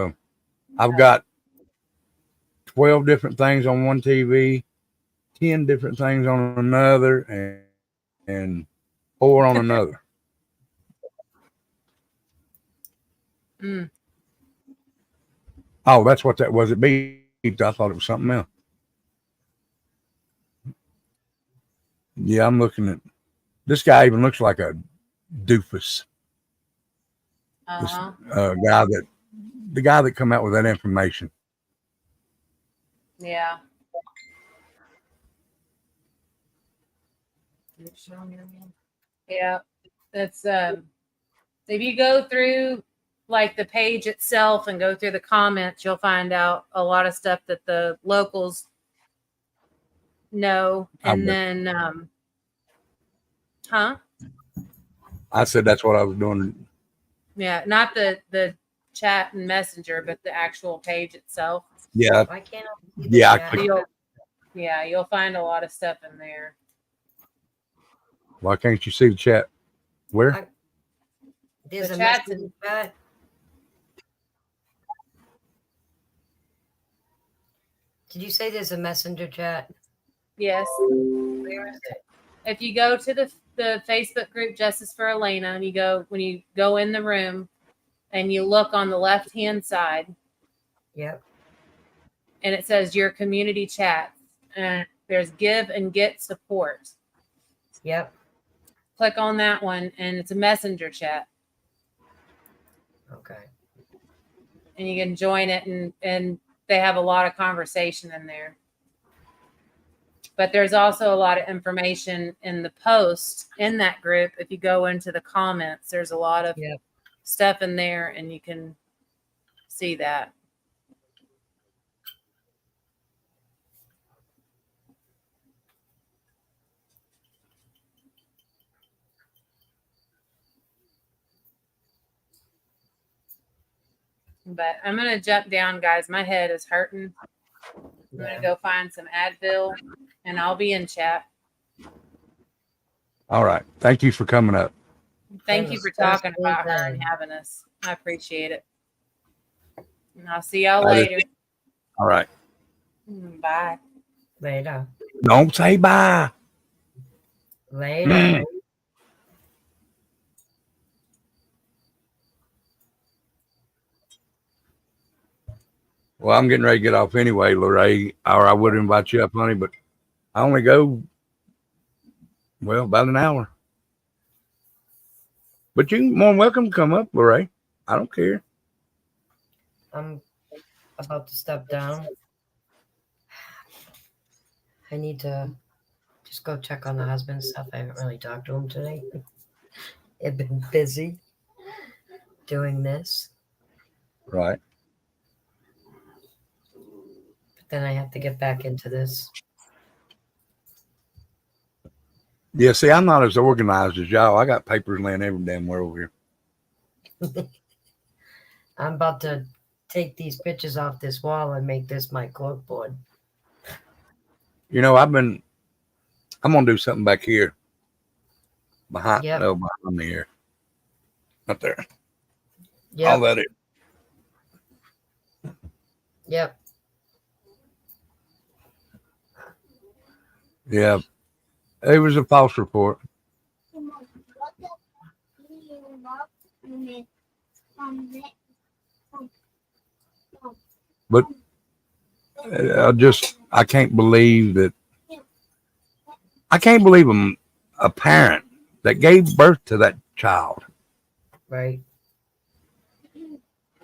A: I've got 12 different things on one TV, 10 different things on another, and 4 on another.
C: Mm.
A: Oh, that's what that was. It beeped. I thought it was something else. Yeah, I'm looking at this guy. Even looks like a doofus. This the guy that come out with that information.
C: Yeah. Yeah. That's if you go through like the page itself and go through the comments, you'll find out a lot of stuff that the locals know. And then
A: I said that's what I was doing.
C: Yeah, not the chat and messenger, but the actual page itself.
A: Yeah.
F: Why can't I see the
A: Yeah.
F: chat?
C: You'll find a lot of stuff in there.
A: Why can't you see the chat? Where?
F: There's
C: The
F: a
C: chat's
F: messenger chat. Did you say there's a messenger chat?
C: Yes.
F: Where is it?
C: If you go to the Facebook group Justice for Elena, and when you go in the room and you look on the left hand side,
F: Yep.
C: and it says your community chat, and there's give and get support.
F: Yep.
C: Click on that one, and it's a messenger chat,
F: Okay.
C: and you can join it, and they have a lot of conversation in there. But there's also a lot of information in the post in that group. If you go into the comments, there's a lot of stuff in there, and you can see that. But I'm going to jump down, guys. My head is hurting. I'm going to go find some Advil, and I'll be in chat.
A: All right. Thank you for coming up.
C: Thank you for talking about her and having us. I appreciate it. And I'll see y'all later.
A: All right.
C: Bye.
F: Later.
A: Don't say bye.
F: Later.
A: Well, I'm getting ready to get off anyway, Lorraine, or I would invite you up, honey, but I only go, well, about an hour. But you're more than welcome to come up, Lorraine. I don't care.
F: I'm about to step down. I need to just go check on the husband stuff. I haven't really talked to him today. I've been busy doing this.
A: Right.
F: But then I have to get back into this.
A: Yeah, see, I'm not as organized as y'all. I got papers laying every damn where over here.
F: I'm about to take these pictures off this wall and make this my corkboard.
A: You know, I'm gonna do something back here. Behind
F: Yep.
A: no, behind the ear. Up there.
F: Yep.
A: I'll let it.
F: Yep.
A: Yeah. It was a false report. But I can't believe that. I can't believe a parent that gave birth to that child
F: Right.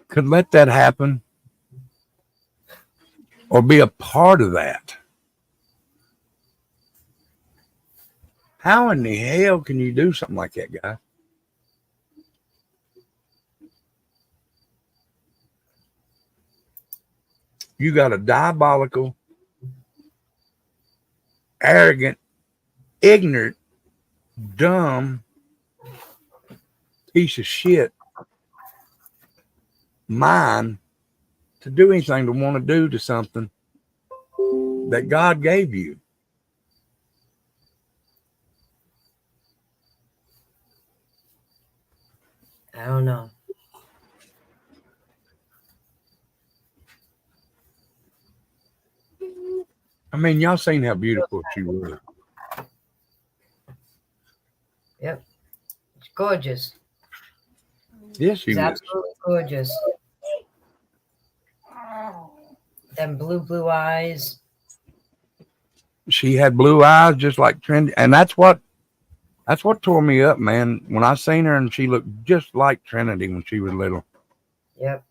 A: could let that happen or be a part of that. How in the hell can you do something like that, guy? You got a diabolical, arrogant, ignorant, dumb piece of shit mind to do anything to want to do to something that God gave you.
F: I don't know.
A: I mean, y'all seen how beautiful she was.
F: Yep. It's gorgeous.
A: Yes, she
F: She's
A: was.
F: absolutely gorgeous. Them blue eyes.
A: She had blue eyes just like Trendy, and that's what tore me up, man. When I seen her and she looked just like Trinity when she was little.
F: Yep.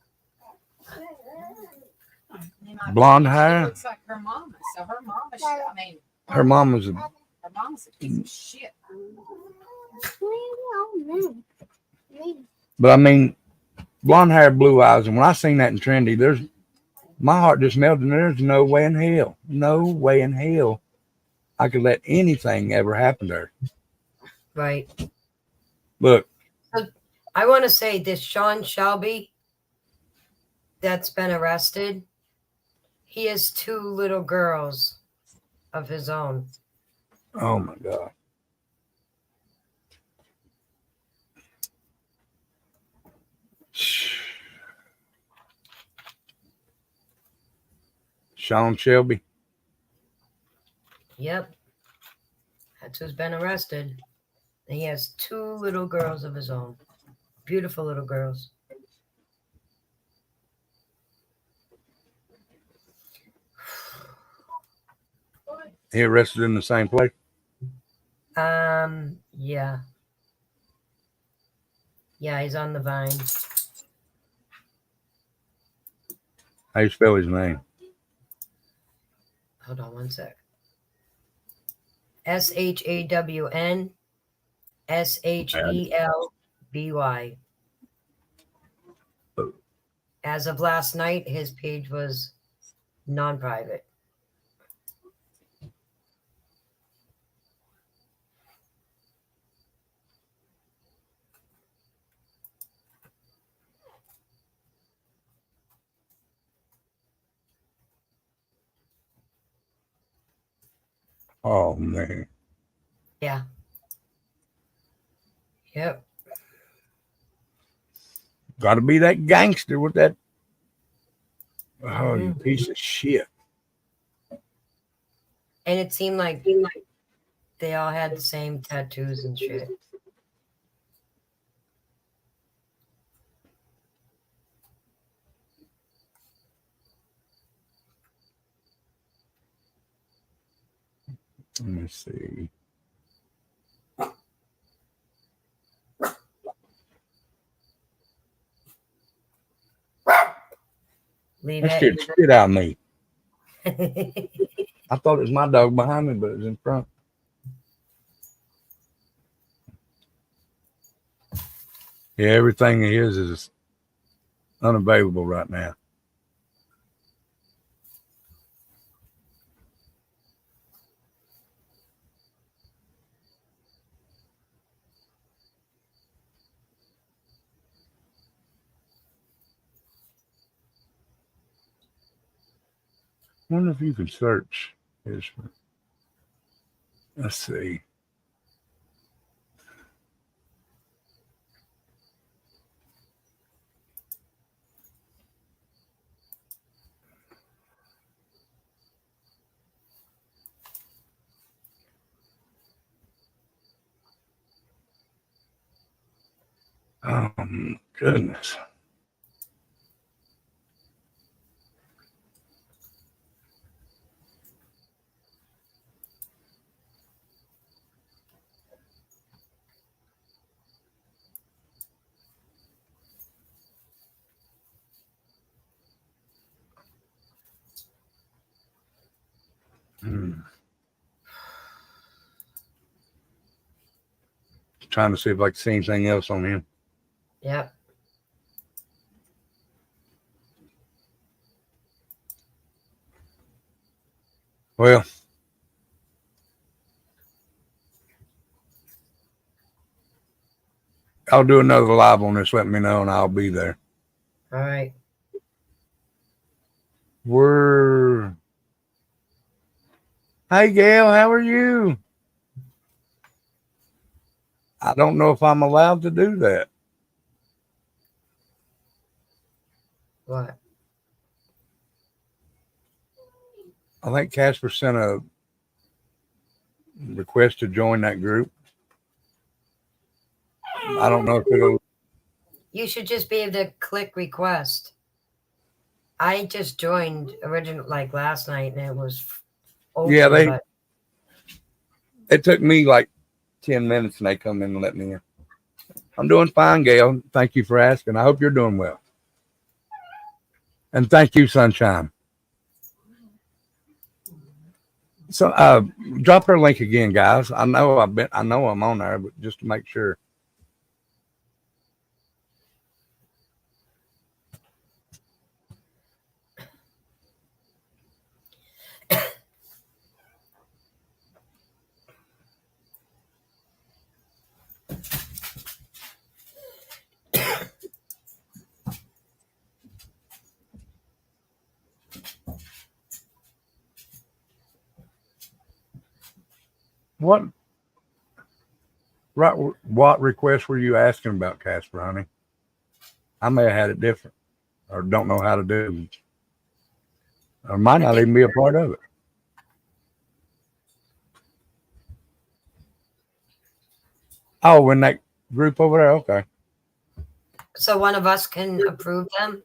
A: Blonde hair.
C: Looks like her mama. So her mama,
A: Her mom was
C: her mama's a piece of shit.
A: but I mean, blonde hair, blue eyes, and when I seen that in Trendy, my heart just melted. And there's no way in hell I could let anything ever happen to her.
F: Right.
A: Look,
F: I want to say this Sean Shelby that's been arrested, he has 2 little girls of his own.
A: oh my God. Sean Shelby.
F: Yep. That's who's been arrested. And he has 2 little girls of his own. Beautiful little girls.
A: He arrested in the same place.
F: Yeah. Yeah, he's on the Vine.
A: How you spell his name?
F: Hold on one sec. SHAWN SHELBY. As of last night, his page was non-private.
A: Oh man.
F: Yeah. Yep.
A: Got to be that gangster with that. Oh, you piece of shit.
F: And it seemed like they all had the same tattoos and shit.
A: Let me see.
F: Leave
A: That
F: it.
A: shit spit out of me. I thought it was my dog behind me, but it was in front. Yeah, everything he is unavailable right now. Wonder if you can search his. Let's see. Oh, goodness. Trying to see if I can see anything else on him.
F: Yep.
A: Well, I'll do another live on this. Let me know, and I'll be there.
F: All right.
A: Hey, Gail, how are you? I don't know if I'm allowed to do that.
F: What?
A: I think Casper sent a request to join that group. I don't know if it'll.
F: You should just be able to click request. I just joined like last night, and it was open.
A: Yeah, it took me like 10 minutes, and they come in and let me in. I'm doing fine, Gail. Thank you for asking. I hope you're doing well. And thank you, Sunshine. So, drop her link again, guys. I know I'm on there, but just to make sure. What request were you asking about, Casper, honey? I may have had it different, or don't know how to do it, or might not even be a part of it. Oh, in that group over there? Okay.
F: So one of us can approve them?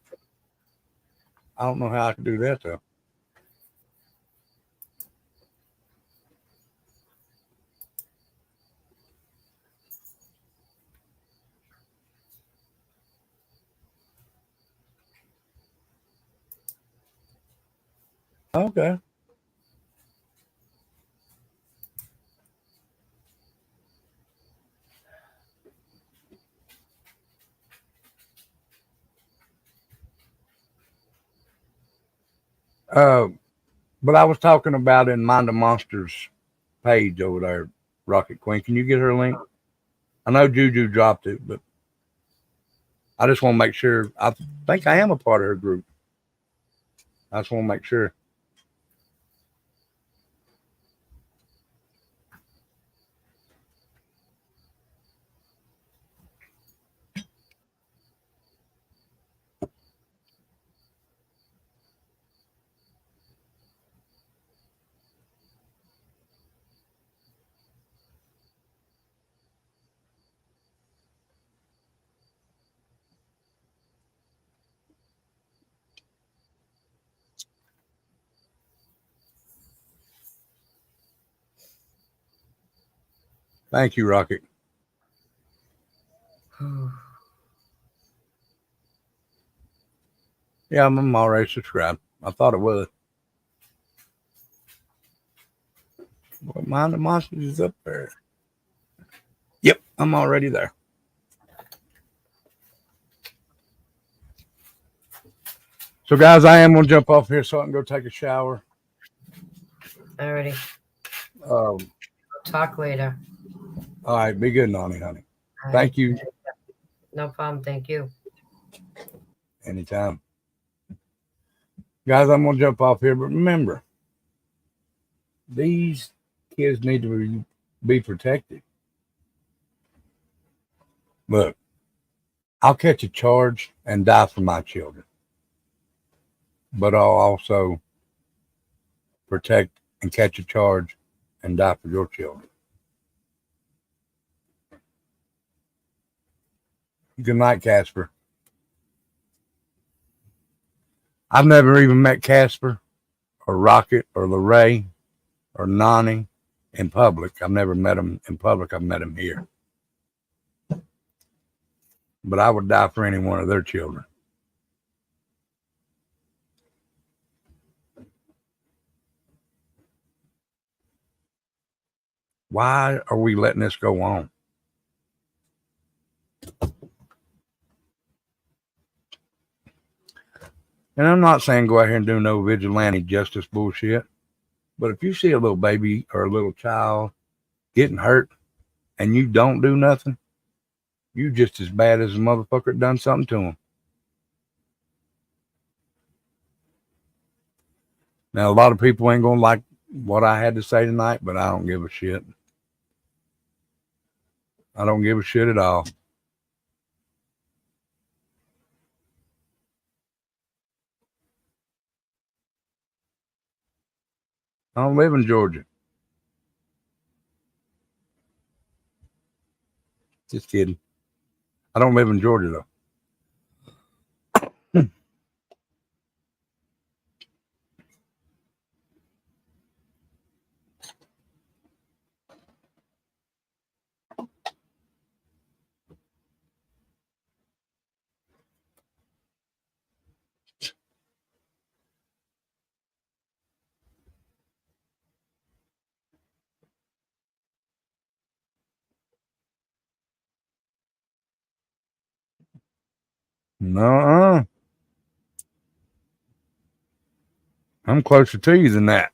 A: I don't know how I can do that, though. Okay. But I was talking about in Mind the Monsters page over there, Rocket Queen. Can you get her link? I know Juju dropped it, but I just want to make sure. I think I am a part of her group. I just want to make sure. Thank you, Rocket. Yeah, I'm already subscribed. I thought it was. Well, Mind the Monsters is up there. Yep, I'm already there. So, guys, I am going to jump off here so I can go take a shower.
F: Alrighty.
A: Um,
F: Talk later.
A: All right, be good, Nani, honey.
F: All
A: Thank
F: right.
A: you.
F: No problem. Thank you.
A: Anytime. Guys, I'm going to jump off here, but remember, these kids need to be protected. Look, I'll catch a charge and die for my children, but I'll also protect and catch a charge and die for your children. Good night, Casper. I've never even met Casper or Rocket or Lorraine or Nani in public. I've never met him in public. I've met him here. But I would die for any one of their children. Why are we letting this go on? And I'm not saying go out here and do no vigilante justice bullshit. But if you see a little baby or a little child getting hurt and you don't do nothing, you just as bad as a motherfucker that done something to them. Now, a lot of people ain't going to like what I had to say tonight, but I don't give a shit. I don't give a shit at all. I don't live in Georgia. Just kidding. I don't live in Georgia, though. No, I'm closer to you than that.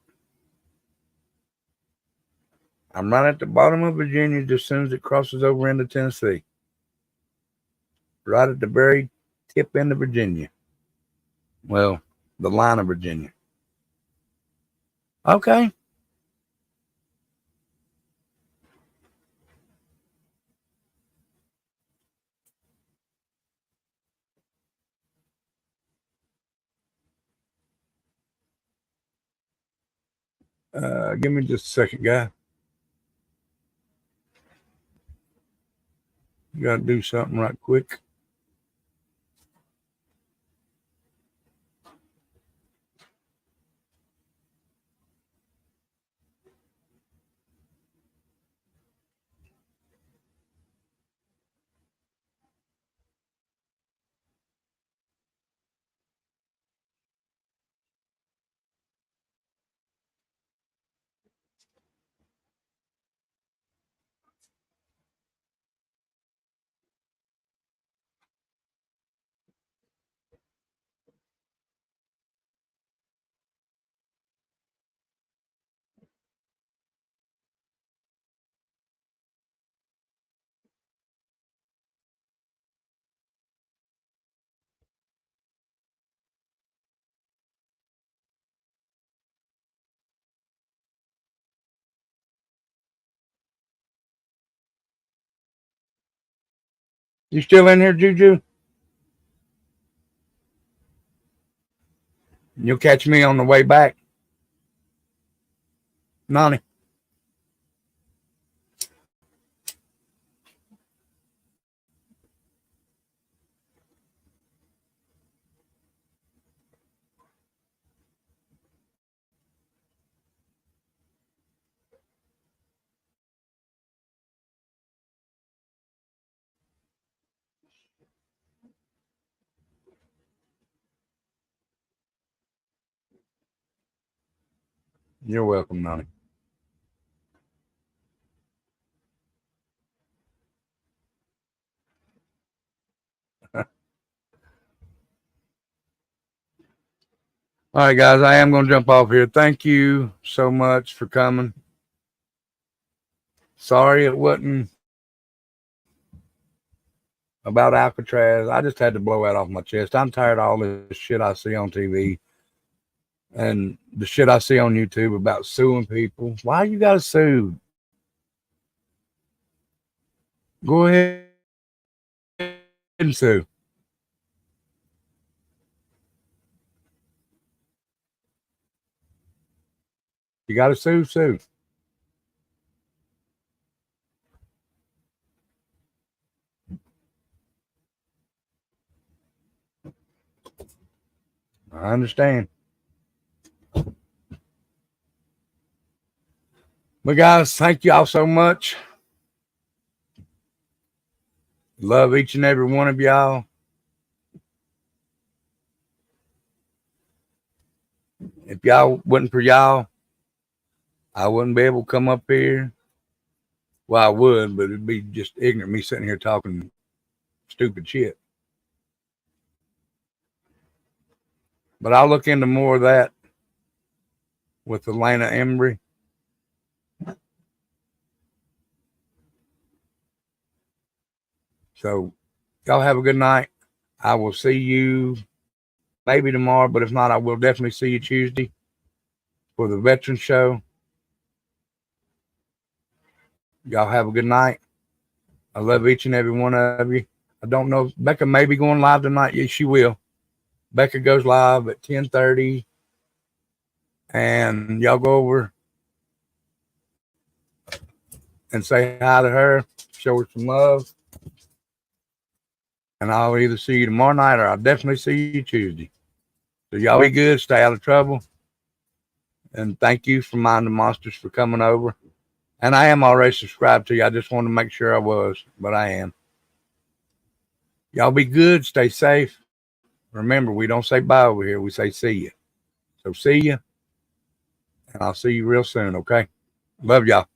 A: I'm right at the bottom of Virginia just as soon as it crosses over into Tennessee. Right at the very tip end of Virginia. Well, the line of Virginia. Okay. Give me just a second, guy. You got to do something right quick. You still in here, Juju? You'll catch me on the way back. Nani. You're welcome, Nani. All right, guys, I am going to jump off here. Thank you so much for coming. Sorry it wasn't about Alcatraz. I just had to blow that off my chest. I'm tired of all this shit I see on TV And the shit I see on YouTube about suing people. Why you gotta sue? Go ahead and sue. You gotta sue. I understand. But guys, thank y'all so much. Love each and every one of y'all. If y'all wasn't for y'all, I wouldn't be able to come up here. Well, I would, but it'd be just ignorant me sitting here talking stupid shit. But I'll look into more of that with Elena Hembree. So y'all have a good night. I will see you maybe tomorrow, but if not, I will definitely see you Tuesday for the Veteran Show. Y'all have a good night. I love each and every one of you. I don't know. Becca may be going live tonight. Yes, she will. Becca goes live at 10:30. And y'all go over and say hi to her. Show her some love. And I'll either see you tomorrow night or I'll definitely see you Tuesday. So y'all be good. Stay out of trouble. And thank you for Mind the Monsters for coming over. And I am already subscribed to you. I just wanted to make sure I was, but I am. Y'all be good. Stay safe. Remember, we don't say bye over here. We say see you. So see you. And I'll see you real soon, okay? Love y'all.